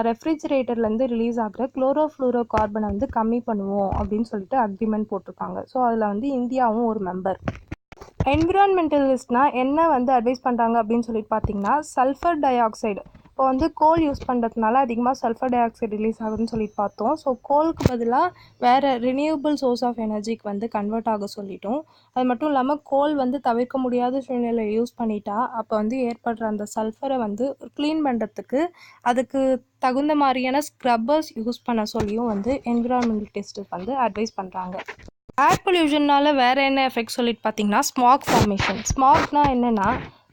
ரெஃப்ரிஜிரேட்டர்லேருந்து ரிலீஸ் ஆகிற குளோரோஃப்ளூரோ கார்பனை வந்து கம்மி பண்ணுவோம் அப்படின்னு சொல்லிட்டு அக்ரிமெண்ட் போட்டிருக்காங்க. ஸோ அதில் வந்து இந்தியாவும் ஒரு மெம்பர். என்விரான்மெண்டலிஸ்ட்னால் என்ன வந்து அட்வைஸ் பண்ணுறாங்க அப்படின்னு சொல்லிட்டு பார்த்தீங்கன்னா, சல்ஃபர் டை ஆக்சைடு, இப்போ வந்து கோல் யூஸ் பண்ணுறதுனால அதிகமாக சல்ஃபர் டை ஆக்சைடு ரிலீஸ் ஆகுதுன்னு சொல்லிட்டு பார்த்தோம். ஸோ கோலுக்கு பதிலாக வேறு ரினியூவபிள் சோர்ஸ் ஆஃப் எனர்ஜிக்கு வந்து கன்வெர்ட் ஆக சொல்லிட்டோம். அது மட்டும் இல்லாமல் கோல் வந்து தவிர்க்க முடியாத சூழ்நிலையை யூஸ் பண்ணிட்டா அப்போ வந்து ஏற்படுற அந்த சல்ஃபரை வந்து க்ளீன் பண்ணுறதுக்கு அதுக்கு தகுந்த மாதிரியான ஸ்க்ரப்பர்ஸ் யூஸ் பண்ண சொல்லியும் வந்து என்விரான்மெண்டலிஸ்ட் வந்து அட்வைஸ் பண்ணுறாங்க. ஏர் பொல்யூஷனால் வேறு என்ன எஃபெக்ட் சொல்லிட்டு பார்த்தீங்கன்னா, ஸ்மாக் ஃபார்மேஷன். ஸ்மாக்னால் என்னென்னா,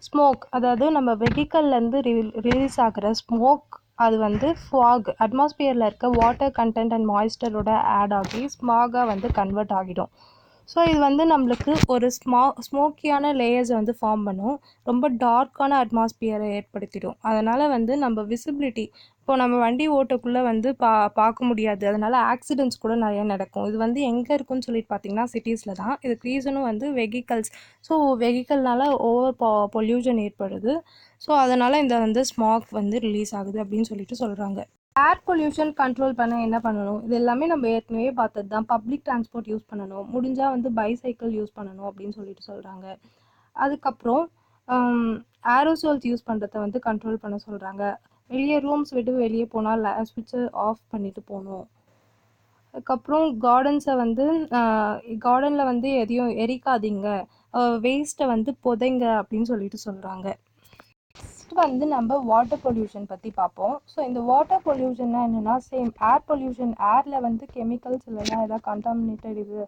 ஸ்மோக், அதாவது நம்ம வெஹிக்கல்லேருந்து ரிலீஸ் ஆகிற ஸ்மோக், அது வந்து ஃபாக், அட்மாஸ்பியரில் இருக்க வாட்டர் கண்டென்ட் அண்ட் மாய்ஸ்டரோட ஆட் ஆகி ஸ்மாகாக வந்து கன்வெர்ட் ஆகிடும். ஸோ இது வந்து நம்மளுக்கு ஒரு ஸ்மோக்கியான லேயர்ஸை வந்து ஃபார்ம் பண்ணும், ரொம்ப டார்க்கான அட்மாஸ்பியரை ஏற்படுத்திடும். அதனால் வந்து நம்ம விசிபிலிட்டி, இப்போ நம்ம வண்டி ஓட்டக்குள்ளே வந்து பார்க்க முடியாது, அதனால் ஆக்சிடென்ட்ஸ் கூட நிறையா நடக்கும். இது வந்து எங்கே இருக்குன்னு சொல்லிட்டு பார்த்தீங்கன்னா சிட்டிஸில் தான். இதுக்கு ரீசனும் வந்து வெஹிக்கல்ஸ். ஸோ வெஹிக்கல்னால ஓவர் பொல்யூஷன் ஏற்படுது. ஸோ அதனால் இந்த வந்து ஸ்மாக் வந்து ரிலீஸ் ஆகுது அப்படின்னு சொல்லிட்டு சொல்கிறாங்க. ஏர் பொல்யூஷன் கண்ட்ரோல் பண்ண என்ன பண்ணணும்? இது எல்லாமே நம்ம ஏற்கனவே பார்த்தது தான். பப்ளிக் டிரான்ஸ்போர்ட் யூஸ் பண்ணணும், முடிஞ்சால் வந்து பைசைக்கிள் யூஸ் பண்ணணும் அப்படின்னு சொல்லிட்டு சொல்கிறாங்க. அதுக்கப்புறம் ஏரோசோல்ஸ் யூஸ் பண்ணுறத வந்து கண்ட்ரோல் பண்ண சொல்கிறாங்க. வெளியே ரூம்ஸ் விட்டு வெளியே போனால் ஸ்விட்சை ஆஃப் பண்ணிட்டு போகணும். அதுக்கப்புறம் கார்டன்ஸை வந்து கார்டனில் வந்து எதையும் எரிக்காதீங்க, வேஸ்ட்டை வந்து புதைங்க அப்படின்னு சொல்லிட்டு சொல்கிறாங்க. வந்து நம்ம வாட்டர் பொல்யூஷன் பற்றி பார்ப்போம். ஸோ இந்த வாட்டர் பொல்யூஷன்னா என்னென்னா, சேம் ஏர் பொல்யூஷன், ஏரில் வந்து கெமிக்கல்ஸ் இல்லைன்னா ஏதாவது கண்டாமினேட்டட் இது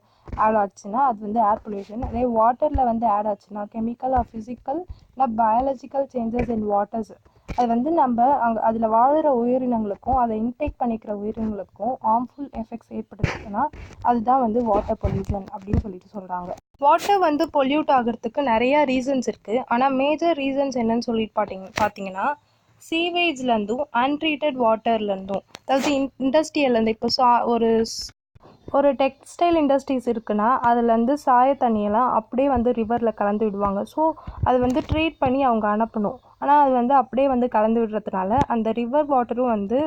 ஆட் ஆச்சுன்னா அது வந்து ஏர் பொல்யூஷன். அதே வாட்டரில் வந்து ஆட் ஆச்சுன்னா கெமிக்கல் ஆர் ஃபிசிக்கல் இல்லை பயாலஜிக்கல் சேஞ்சஸ் இன் வாட்டர்ஸ், அது வந்து நம்ம அதில் வாழ்கிற உயிரினங்களுக்கும் அதை இன்டேக் பண்ணிக்கிற உயிரினங்களுக்கும் ஹார்ம்ஃபுல் எஃபெக்ட்ஸ் ஏற்படுத்துச்சுன்னா அதுதான் வந்து வாட்டர் பொல்யூஷன் அப்படின்னு சொல்லிட்டு சொல்கிறாங்க. வாட்டர் வந்து பொல்யூட் ஆகிறதுக்கு நிறையா ரீசன்ஸ் இருக்குது. ஆனால் மேஜர் ரீசன்ஸ் என்னன்னு சொல்லிட்டு பார்த்தீங்கன்னா, சீவேஜ்லேருந்தும் அன்ட்ரீட்டட் வாட்டர்லேருந்தும், அதாவது இண்டஸ்ட்ரியல்லேருந்து, இப்போ ஒரு டெக்ஸ்டைல் இண்டஸ்ட்ரீஸ் இருக்குன்னா அதுலேருந்து சாய தண்ணியெல்லாம் அப்படியே வந்து ரிவரில் கலந்து விடுவாங்க. ஸோ அது வந்து ட்ரீட் பண்ணி அவங்க அனுப்பணும். ஆனால் அது வந்து அப்படியே வந்து கலந்து விடுறதுனால அந்த ரிவர் வாட்டரும் வந்து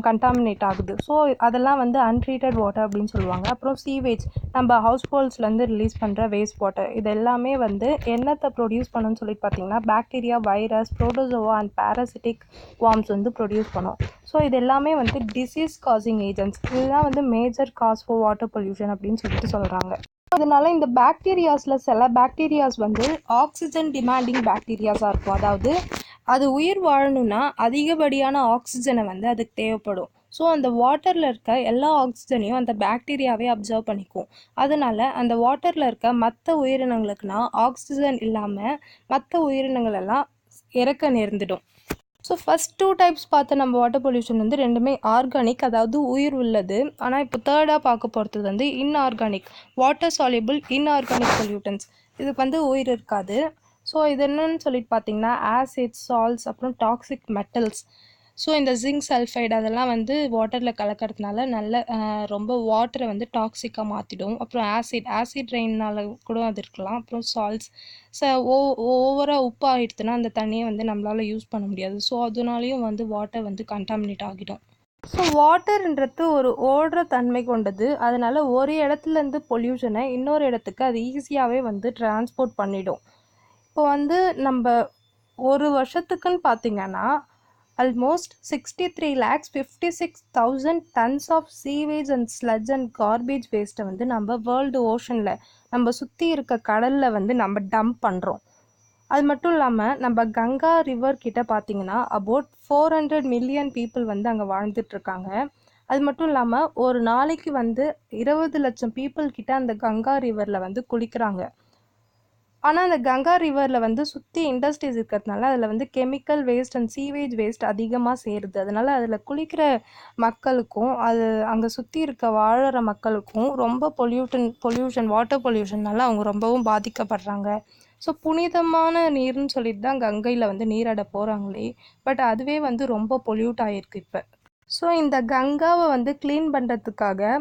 கண்டாமினேட் ஆகுது. ஸோ அதெல்லாம் வந்து அன்ட்ரீட்டட் வாட்டர் அப்படின்னு சொல்லுவாங்க. அப்புறம் சீவேஜ், நம்ம ஹவுஸ் ஹோல்ஸ்லேருந்து ரிலீஸ் பண்ணுற வேஸ்ட் வாட்டர், இது எல்லாமே வந்து என்னத்தை ப்ரொடியூஸ் பண்ணணும்னு சொல்லிட்டு பார்த்தீங்கன்னா bacteria, virus, protozoa and parasitic worms வந்து ப்ரொடியூஸ் பண்ணும். ஸோ இது எல்லாமே வந்து டிசீஸ் காசிங் ஏஜென்ட்ஸ். இதுதான் வந்து major cause for water pollution அப்படின்னு சொல்லிட்டு சொல்கிறாங்க. அதனால இந்த பாக்டீரியாஸில் சில பாக்டீரியாஸ் வந்து ஆக்சிஜன் டிமாண்டிங் பாக்டீரியாஸாக இருக்கும். அதாவது அது உயிர் வாழணும்னா அதிகப்படியான ஆக்சிஜனை வந்து அதுக்கு தேவைப்படும். ஸோ அந்த வாட்டரில் இருக்க எல்லா ஆக்சிஜனையும் அந்த பாக்டீரியாவே அப்சர்வ் பண்ணிக்கும். அதனால அந்த வாட்டரில் இருக்க மற்ற உயிரினங்களுக்குனா ஆக்சிஜன் இல்லாமல் மற்ற உயிரினங்கள் எல்லாம் இறக்க நேர்ந்துடும். ஸோ ஃபஸ்ட் 2 டைப்ஸ் பார்த்த நம்ம வாட்டர் பொல்யூஷன் வந்து ரெண்டுமே ஆர்கானிக், அதாவது உயிர் உள்ளது. ஆனால் இப்போ தேர்டாக பார்க்க போகிறது வந்து inorganic, water soluble inorganic pollutants. இதுக்கு வந்து உயிர் இருக்காது. ஸோ இது என்னன்னு சொல்லிட்டு பார்த்தீங்கன்னா ஆசிட், சால்ட்ஸ், அப்புறம் டாக்ஸிக் மெட்டல்ஸ். ஸோ இந்த ஜிங்க் சல்ஃபைடு அதெல்லாம் வந்து வாட்டரில் கலக்கிறதுனால நல்ல ரொம்ப வாட்டரை வந்து டாக்ஸிக்காக மாற்றிடும். அப்புறம் ஆசிட் ரெயின்னால கூட அது இருக்கலாம். அப்புறம் சால்ட்ஸ், ஓவராக உப்பு ஆகிடுதுன்னா அந்த தண்ணியை வந்து நம்மளால் யூஸ் பண்ண முடியாது. ஸோ அதனாலையும் வந்து வாட்டர் வந்து கண்டாமினேட் ஆகிடும். ஸோ வாட்டர்ன்றது ஒரு ஓடுற தன்மை கொண்டது. அதனால் ஒரு இடத்துலேருந்து பொல்யூஷனை இன்னொரு இடத்துக்கு அது ஈஸியாகவே வந்து டிரான்ஸ்போர்ட் பண்ணிடும். இப்போ வந்து நம்ம ஒரு வருஷத்துக்குன்னு பார்த்திங்கன்னா almost 63,56,000 tons of sewage and sludge and garbage வேஸ்ட்டை வந்து நம்ம வேர்ல்டு ஓஷனில் நம்ம சுற்றி இருக்க கடலில் வந்து நம்ம டம்ப் பண்ணுறோம். அது மட்டும் இல்லாமல் நம்ம கங்கா ரிவர் கிட்ட பார்த்திங்கன்னா அபவுட் 400 million பீப்புள் வந்து அங்கே வாழ்ந்துட்டுருக்காங்க. அது மட்டும் இல்லாமல் ஒரு நாளைக்கு வந்து 20 லட்சம் பீப்புள் கிட்ட அந்த கங்கா ரிவரில் வந்து குளிக்கிறாங்க. ஆனால் அந்த கங்கா ரிவரில் வந்து சுற்றி இண்டஸ்ட்ரீஸ் இருக்கிறதுனால அதில் வந்து chemical waste and sewage waste அதிகமாக சேருது. அதனால் அதில் குளிக்கிற மக்களுக்கும் அது அங்கே சுற்றி இருக்க வாழற மக்களுக்கும் ரொம்ப பொல்யூஷன் வாட்டர் பொல்யூஷன்னால அவங்க ரொம்பவும் பாதிக்கப்படுறாங்க. ஸோ புனிதமான நீர்னு சொல்லிட்டு தான் கங்கையில் வந்து நீராட போகிறாங்களே, பட் அதுவே வந்து ரொம்ப பொல்யூட் ஆகிருக்கு இப்போ. ஸோ இந்த கங்காவை வந்து க்ளீன் பண்ணுறதுக்காக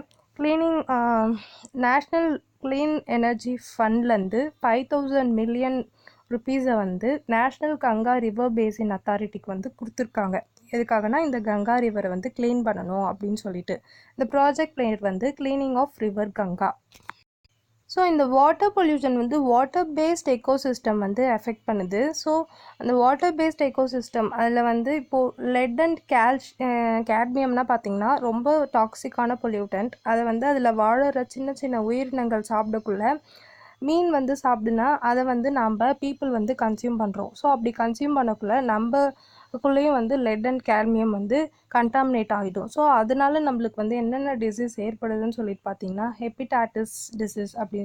நேஷ்னல் க்ளீன் எனர்ஜி ஃபண்ட்லேருந்து 5,000 million ருப்பீஸை வந்து நேஷ்னல் கங்கா ரிவர் பேசின் அத்தாரிட்டிக்கு வந்து கொடுத்துருக்காங்க. எதுக்காகனா இந்த கங்கா ரிவரை வந்து க்ளீன் பண்ணணும் அப்படின்னு சொல்லிட்டு. இந்த ப்ராஜெக்ட் பேர் வந்து cleaning of river Ganga. So இந்த வாட்டர் பொல்யூஷன் வந்து வாட்டர் பேஸ்ட் எக்கோசிஸ்டம் வந்து எஃபெக்ட் பண்ணுது. ஸோ அந்த வாட்டர் பேஸ்ட் எக்கோசிஸ்டம் அதில் வந்து இப்போது லெட் அண்ட் கேட்மியம்னா பார்த்திங்கன்னா ரொம்ப டாக்ஸிக்கான பொல்யூட்டன்ட். அதை வந்து அதில் வாழற சின்ன சின்ன உயிரினங்கள் சாப்பிடக்குள்ள மீன் வந்து சாப்பிடுனா அதை வந்து நம்ம பீப்புள் வந்து கன்சியூம் பண்ணுறோம். ஸோ அப்படி கன்சியூம் பண்ணக்குள்ள நம்மக்குள்ளேயும் வந்து லெட் அண்ட் கேட்மியம் வந்து கண்டாமினேட் ஆகிடும். ஸோ அதனால நம்மளுக்கு வந்து என்னென்ன டிசீஸ் ஏற்படுதுன்னு சொல்லிட்டு பார்த்தீங்கன்னா ஹெப்படைட்டிஸ் டிசீஸ் அப்படி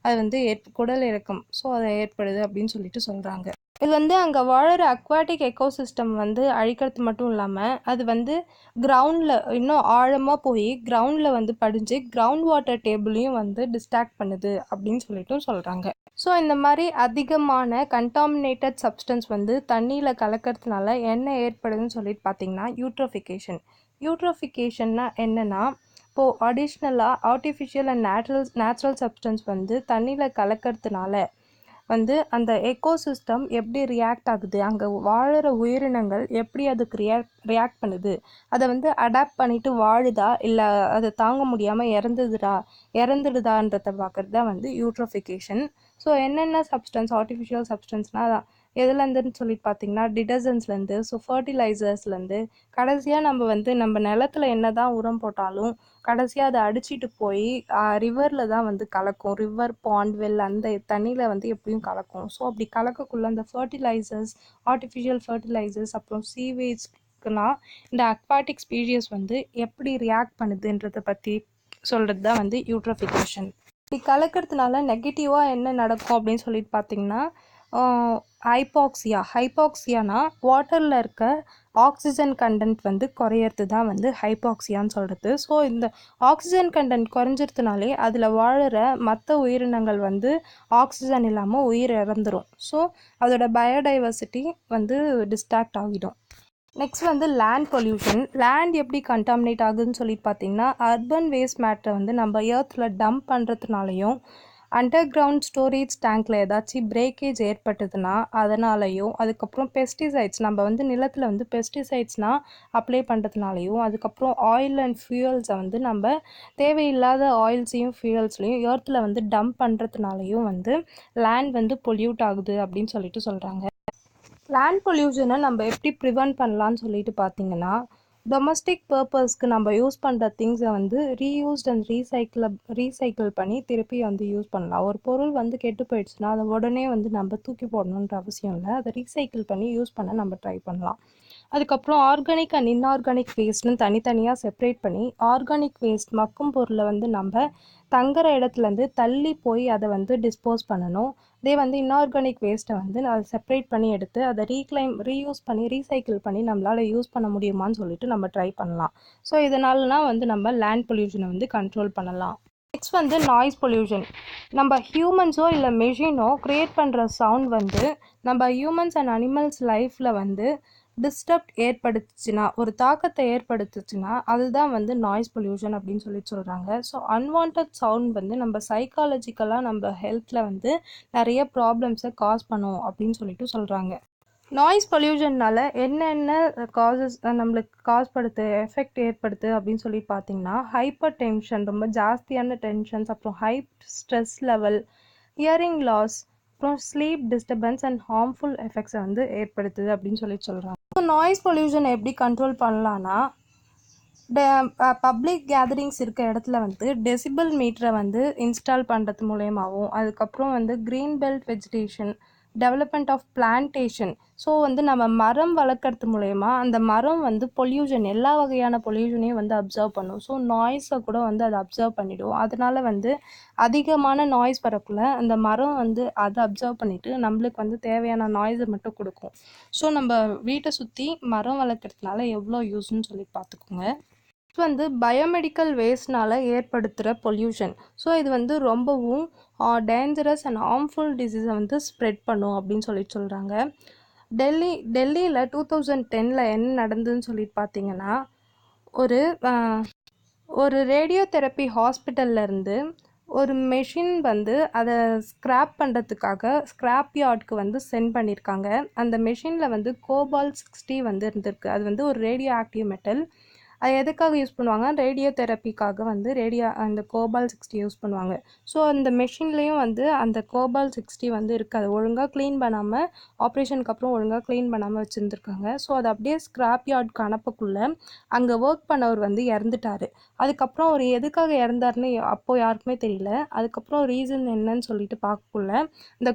அது வந்து குடல் இறக்கம், ஸோ அது ஏற்படுது அப்படின்னு சொல்லிட்டு சொல்கிறாங்க. இது வந்து அங்கே வாழற அக்வாட்டிக் எக்கோசிஸ்டம் வந்து அழிக்கிறது மட்டும் இல்லாமல் அது வந்து கிரவுண்டில் இன்னும் ஆழமாக போய் கிரவுண்டில் வந்து படிஞ்சு கிரவுண்ட் வாட்டர் டேபிளையும் வந்து டிஸ்ட்ராக்ட் பண்ணுது அப்படின்னு சொல்லிட்டும் சொல்கிறாங்க. ஸோ இந்த மாதிரி அதிகமான கண்டாமினேட்டட் சப்ஸ்டன்ஸ் வந்து தண்ணியில் கலக்கிறதுனால என்ன ஏற்படுதுன்னு சொல்லிட்டு பார்த்தீங்கன்னா யூட்ரோஃபிகேஷன்னா என்னென்னா, இப்போது அடிஷ்னலாக ஆர்டிஃபிஷியல் அண்ட் நேச்சுரல் சப்ஸ்டன்ஸ் வந்து தண்ணியில் கலக்கிறதுனால வந்து அந்த எக்கோசிஸ்டம் எப்படி ரியாக்ட் ஆகுது, அங்கே வாழுற உயிரினங்கள் எப்படி அதுக்கு ரியாக்ட் பண்ணுது, அதை வந்து அடாப்ட் பண்ணிட்டு வாழுதா இல்லை அதை தாங்க முடியாமல் இறந்துடுதான்றதை பார்க்குறது தான் வந்து யூட்ரோஃபிகேஷன். ஸோ என்னென்ன சப்ஸ்டன்ஸ் ஆர்டிஃபிஷியல் சப்ஸ்டன்ஸ்னால் எதுலேருந்துன்னு சொல்லிட்டு பார்த்தீங்கன்னா டிடர்ஜென்ட்ஸ்லேருந்து, ஸோ ஃபர்டிலைசர்ஸ்லேருந்து, கடைசியாக நம்ம நிலத்தில் என்ன தான் உரம் போட்டாலும் கடைசியாக அதை அடிச்சிட்டு போய் ரிவரில் தான் வந்து கலக்கும். ரிவர், பாண்ட், வெல் அந்த தண்ணியில் வந்து எப்படியும் கலக்கும். ஸோ அப்படி கலக்கக்குள்ள அந்த ஃபர்டிலைசர்ஸ், ஆர்டிஃபிஷியல் ஃபர்டிலைசர்ஸ், அப்புறம் சீவேஜ்க்குலாம் இந்த அக்வாட்டிக் ஸ்பீஷியஸ் வந்து எப்படி ரியாக்ட் பண்ணுதுன்றதை பற்றி சொல்கிறது தான் வந்து யூட்ரோஃபிகேஷன். இப்படி கலக்கிறதுனால நெகட்டிவாக என்ன நடக்கும் அப்படின்னு சொல்லிட்டு பார்த்தீங்கன்னா ஹைபாக்சியானா வாட்டரில் இருக்க ஆக்சிஜன் கண்டென்ட் வந்து குறையிறது தான் வந்து ஹைபாக்சியான்னு சொல்கிறது. ஸோ இந்த ஆக்சிஜன் கண்டென்ட் குறைஞ்சிறதுனாலே அதில் வாழுற மற்ற உயிரினங்கள் வந்து ஆக்சிஜன் இல்லாமல் உயிர் இறந்துடும். ஸோ அதோட பயோடைவர்சிட்டி வந்து டிஸ்ட்ராக்ட் ஆகிடும். நெக்ஸ்ட் வந்து லேண்ட் பொல்யூஷன். லேண்ட் எப்படி கண்டாமினேட் ஆகுதுன்னு சொல்லிட்டு பார்த்தீங்கன்னா அர்பன் வேஸ்ட் மேட்டரை வந்து நம்ம எர்த்தில் டம்ப் பண்ணுறதுனாலையும், அண்டர் கிரவுண்ட் ஸ்டோரேஜ் டேங்க்கில் ஏதாச்சும் பிரேக்கேஜ் ஏற்பட்டதுன்னா அதனாலையும், அதுக்கப்புறம் பெஸ்டிசைட்ஸ் நம்ம வந்து நிலத்தில் வந்து பெஸ்டிசைட்ஸ்னால் அப்ளை பண்ணுறதுனாலையும், அதுக்கப்புறம் ஆயில் அண்ட் ஃபியூயல்ஸை வந்து நம்ம தேவையில்லாத ஆயில்ஸையும் ஃபியூயல்ஸ்லையும் எர்த்தில் வந்து டம்ப் பண்ணுறதுனாலையும் வந்து லேண்ட் வந்து பொல்யூட் ஆகுது அப்படின்னு சொல்லிட்டு சொல்கிறாங்க. லேண்ட் பொல்யூஷனை நம்ம எப்படி ப்ரிவென்ட் பண்ணலான்னு சொல்லிட்டு பார்த்தீங்கன்னா டொமஸ்டிக் பர்பஸ்க்கு நம்ம யூஸ் பண்ணுற திங்ஸை வந்து ரீயூஸ்ட் அண்ட் ரீசைக்கிள் பண்ணி திருப்பி வந்து யூஸ் பண்ணலாம். ஒரு பொருள் வந்து கெட்டு போயிடுச்சுன்னா அதை உடனே வந்து நம்ம தூக்கி போடணுன்ற அவசியம் இல்லை. அதை ரீசைக்கிள் பண்ணி யூஸ் பண்ண நம்ம ட்ரை பண்ணலாம். அதுக்கப்புறம் ஆர்கானிக் அண்ட் இன்ஆர்கானிக் வேஸ்ட்னு தனித்தனியாக செப்பரேட் பண்ணி ஆர்கானிக் வேஸ்ட் மக்கும் பொருளை வந்து நம்ம தங்குற இடத்துலேருந்து தள்ளி போய் அதை வந்து டிஸ்போஸ் பண்ணணும். இதே வந்து இன்ஆர்கானிக் வேஸ்ட்டை வந்து அதை செப்பரேட் பண்ணி எடுத்து அதை ரீயூஸ் பண்ணி ரீசைக்கிள் பண்ணி நம்மளால் யூஸ் பண்ண முடியுமான்னு சொல்லிட்டு நம்ம ட்ரை பண்ணலாம். ஸோ இதனாலனா வந்து நம்ம லேண்ட் பொல்யூஷனை வந்து கண்ட்ரோல் பண்ணலாம். நெக்ஸ்ட் வந்து நாய்ஸ் பொல்யூஷன். நம்ம ஹியூமன்ஸோ இல்லை மெஷினோ க்ரியேட் பண்ணுற சவுண்ட் வந்து நம்ம ஹியூமன்ஸ் அண்ட் அனிமல்ஸ் லைஃப்பில் வந்து டிஸ்டர்ப் ஏற்படுத்துச்சுன்னா, ஒரு தாக்கத்தை ஏற்படுத்துச்சுன்னா அதுதான் வந்து நாய்ஸ் பொல்யூஷன் அப்படின்னு சொல்கிறாங்க. ஸோ அன்வான்ட் சவுண்ட் வந்து நம்ம சைக்காலஜிக்கலாக நம்ம ஹெல்த்தில் வந்து நிறைய ப்ராப்ளம்ஸை காஸ் பண்ணும் அப்படின்னு சொல்லிட்டு சொல்கிறாங்க. நாய்ஸ் பொல்யூஷன்னால என்னென்ன காசஸ் நம்மளுக்கு எஃபெக்ட் ஏற்படுத்து அப்படின்னு சொல்லி பார்த்தீங்கன்னா ஹைப்பர் டென்ஷன், ரொம்ப ஜாஸ்தியான டென்ஷன்ஸ், அப்புறம் high stress level, hearing loss, அப்புறம் ஸ்லீப் டிஸ்டர்பன்ஸ் அண்ட் ஹார்ம்ஃபுல் எஃபெக்ட்ஸை வந்து ஏற்படுத்துது அப்படின்னு சொல்கிறாங்க. ஸோ நாய்ஸ் பொல்யூஷனை எப்படி கண்ட்ரோல் பண்ணலான்னா பப்ளிக் கேதரிங்ஸ் இருக்க இடத்துல வந்து டெசிபிள் மீட்டரை வந்து இன்ஸ்டால் பண்ணுறது மூலயமாவும், அதுக்கப்புறம் வந்து green belt vegetation, development of plantation. So வந்து நம்ம மரம் வளர்க்குறது மூலயமா அந்த மரம் வந்து பொல்யூஷன் எல்லா வகையான பொல்யூஷனையும் வந்து அப்சர்வ் பண்ணும். ஸோ நாய்ஸை கூட வந்து அதை அப்சர்வ் பண்ணிவிடும். அதனால் வந்து அதிகமான நாய்ஸ் வரக்குள்ள அந்த மரம் வந்து அதை அப்சர்வ் பண்ணிவிட்டு நம்மளுக்கு வந்து தேவையான நாய்ஸை மட்டும் கொடுக்கும். ஸோ நம்ம வீட்டை சுற்றி மரம் வளர்க்குறதுனால எவ்வளோ யூஸ்ன்னு சொல்லி பார்த்துக்கோங்க. வந்து பயோமெடிக்கல் வேஸ்ட்னால் ஏற்படுத்துகிற பொல்யூஷன். ஸோ இது வந்து ரொம்பவும் டேஞ்சரஸ் அண்ட் ஹார்ம்ஃபுல் டிசீஸை வந்து ஸ்ப்ரெட் பண்ணும் அப்படின்னு சொல்கிறாங்க. டெல்லியில் 2010 என்ன நடந்ததுன்னு சொல்லிட்டு பார்த்தீங்கன்னா ஒரு ரேடியோ தெரப்பி ஹாஸ்பிட்டல்லேருந்து ஒரு மெஷின் வந்து அதை ஸ்க்ராப் பண்ணுறதுக்காக ஸ்க்ராப் யார்டுக்கு வந்து சென்ட் பண்ணியிருக்காங்க. அந்த மெஷினில் வந்து கோபால்ட்-60 வந்து இருந்திருக்கு. அது வந்து ஒரு ரேடியோ ஆக்டிவ் மெட்டல். அது எதுக்காக யூஸ் பண்ணுவாங்க, ரேடியோ தெரப்பிக்காக வந்து அந்த கோபால்ட்-60 யூஸ் பண்ணுவாங்க. ஸோ அந்த மெஷின்லேயும் வந்து அந்த கோபால்ட்-60 வந்து இருக்குது. அது ஒழுங்காக க்ளீன் பண்ணாமல், ஆப்ரேஷனுக்கு அப்புறம் ஒழுங்காக க்ளீன் பண்ணாமல் வச்சுருந்துருக்காங்க. ஸோ அதை அப்படியே ஸ்க்ராப் யார்டுக்கு அனுப்பக்குள்ளே அங்கே ஒர்க் பண்ணவர் வந்து இறந்துட்டார். அதுக்கப்புறம் அவர் எதுக்காக இறந்தாருன்னு அப்போது யாருக்குமே தெரியல. அதுக்கப்புறம் ரீசன் என்னன்னு சொல்லிட்டு பார்க்கக்குள்ள இந்த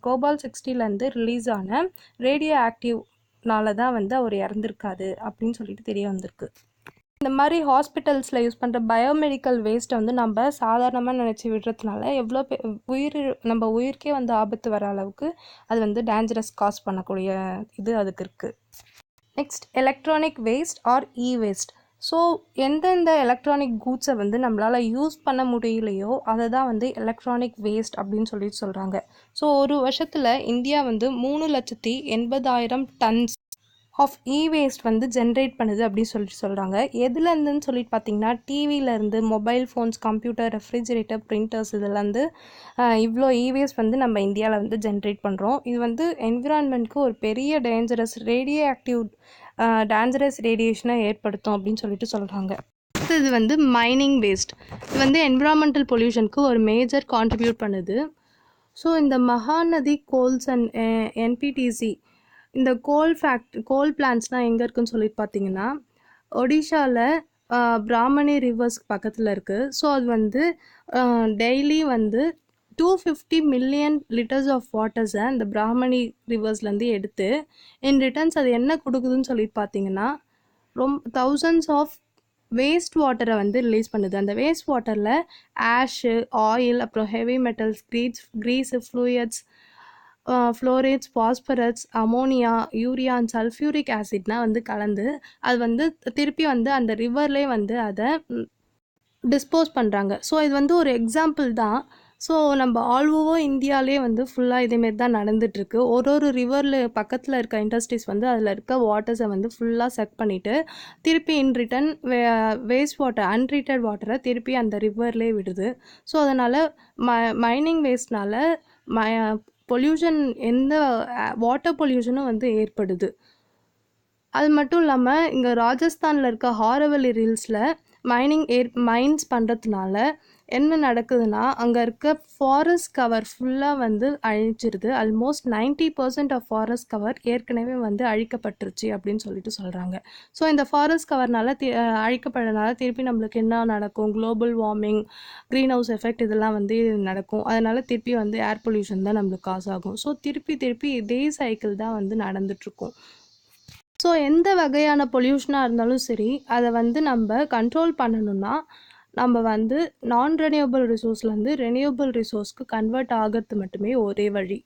கோபால்ட்-60லேருந்து ரிலீஸ் ஆன ரேடியோ ஆக்டிவ் தான் வந்து அவர் இறந்துருக்காரு அப்படின்னு சொல்லிட்டு தெரிய வந்திருக்கு. இந்த மாதிரி ஹாஸ்பிட்டல்ஸில் யூஸ் பண்ணுற பயோமெடிக்கல் வேஸ்ட்டை வந்து நம்ம சாதாரணமாக நினச்சி விடுறதுனால எவ்வளோ நம்ம உயிருக்கே வந்து ஆபத்து வர அளவுக்கு அது வந்து டேஞ்சரஸ் காஸ் பண்ணக்கூடிய இது அதுக்கு இருக்குது. Next electronic waste or waste. So எந்தெந்த எலக்ட்ரானிக் கூட்ஸை வந்து நம்மளால் யூஸ் பண்ண முடியலையோ அதை தான் வந்து எலக்ட்ரானிக் வேஸ்ட் அப்படின்னு சொல்கிறாங்க. ஸோ ஒரு வருஷத்தில் இந்தியா வந்து 3,80,000 டன்ஸ் ஆஃப் வேஸ்ட் வந்து ஜென்ரேட் பண்ணுது அப்படின்னு சொல்கிறாங்க. எதுலேருந்துன்னு சொல்லிட்டு பார்த்தீங்கன்னா டிவிலேருந்து, mobile phones, computer, refrigerator, printers இதுலேருந்து இவ்வளோ வேஸ்ட் வந்து நம்ம இந்தியாவில் வந்து ஜென்ரேட் பண்ணுறோம். இது வந்து என்விரான்மெண்ட்க்கு ஒரு பெரிய டேஞ்சரஸ் ரேடியேஷனை ஏற்படுத்தும் அப்படின்னு சொல்கிறாங்க. இது வந்து மைனிங் வேஸ்ட். இது வந்து என்விரான்மெண்டல் பொல்யூஷனுக்கு ஒரு மேஜர் கான்ட்ரிபியூட் பண்ணுது. ஸோ இந்த மகாநதி கோல்ஸ் அண்ட் என்பிடிசி இந்த கோல் பிளான்ட்ஸ்லாம் எங்கே இருக்குன்னு சொல்லிட்டு பார்த்தீங்கன்னா ஒடிஷாவில் பிராமணி ரிவர்ஸ்க்கு பக்கத்தில் இருக்குது. ஸோ அது வந்து டெய்லி வந்து 250 மில்லியன் லிட்டர்ஸ் ஆஃப் வாட்டர்ஸை இந்த பிராமணி ரிவர்ஸ்லேருந்து எடுத்து இன் ரிட்டர்ன்ஸ் அது என்ன கொடுக்குதுன்னு சொல்லிட்டு பார்த்தீங்கன்னா தௌசண்ட்ஸ் ஆஃப் வேஸ்ட் வாட்டரை வந்து ரிலீஸ் பண்ணுது. அந்த வேஸ்ட் வாட்டரில் ஆஷு, ஆயில், அப்புறம் heavy metals, grease, fluids, fluorides, phosphorus, ammonia, urea and sulphuric ஆசிட்னால் வந்து கலந்து அது வந்து திருப்பி வந்து அந்த ரிவர்லேயே வந்து அதை டிஸ்போஸ் பண்ணுறாங்க. ஸோ இது வந்து ஒரு எக்ஸாம்பிள் தான். ஸோ நம்ம ஆல் ஓவர் இந்தியாவிலே வந்து ஃபுல்லாக இதேமாரி தான் நடந்துகிட்ருக்கு. ஒரு ரிவரில் பக்கத்தில் இருக்க இண்டஸ்ட்ரீஸ் வந்து அதில் இருக்க வாட்டர்ஸை வந்து ஃபுல்லாக செக் பண்ணிவிட்டு திருப்பி இன் ரிட்டன் வேஸ்ட் வாட்டர், அன்ட்ரீட்டட் வாட்டரை திருப்பி அந்த ரிவர்லேயே விடுது. ஸோ அதனால் மைனிங் வேஸ்ட்னால் பொல்யூஷன், எந்த வாட்டர் பொல்யூஷனும் வந்து ஏற்படுது. அது மட்டும் இல்லாமல் இங்கே ராஜஸ்தானில் இருக்க ஹாரவல்லி ஹில்ஸில் மைன்ஸ் பண்ணுறதுனால என்ன நடக்குதுன்னா அங்கே இருக்க ஃபாரஸ்ட் கவர் ஃபுல்லாக வந்து அழிச்சிருது. ஆல்மோஸ்ட் 90% ஆஃப் ஃபாரஸ்ட் கவர் ஏற்கனவே வந்து அழிக்கப்பட்டுருச்சு அப்படின்னு சொல்கிறாங்க. ஸோ இந்த ஃபாரஸ்ட் கவர்னால அழிக்கப்படுறதுனால திருப்பி நம்மளுக்கு என்ன நடக்கும்? Global warming, green house effect இதெல்லாம் வந்து நடக்கும். அதனால் திருப்பி வந்து ஏர் பொல்யூஷன் தான் நம்மளுக்கு காஸ் ஆகும். ஸோ திருப்பி இதே சைக்கிள் தான் வந்து நடந்துட்டுருக்கும். ஸோ எந்த வகையான பொல்யூஷனாக இருந்தாலும் சரி அதை வந்து நம்ம கண்ட்ரோல் பண்ணணும்னா நம்ம வந்து நான் ரெனியூவபிள் ரிசோர்ஸ்லேருந்து ரெனியூவபிள் ரிசோர்ஸ்க்கு கன்வெர்ட் ஆகிறது மட்டுமே ஒரே வழி.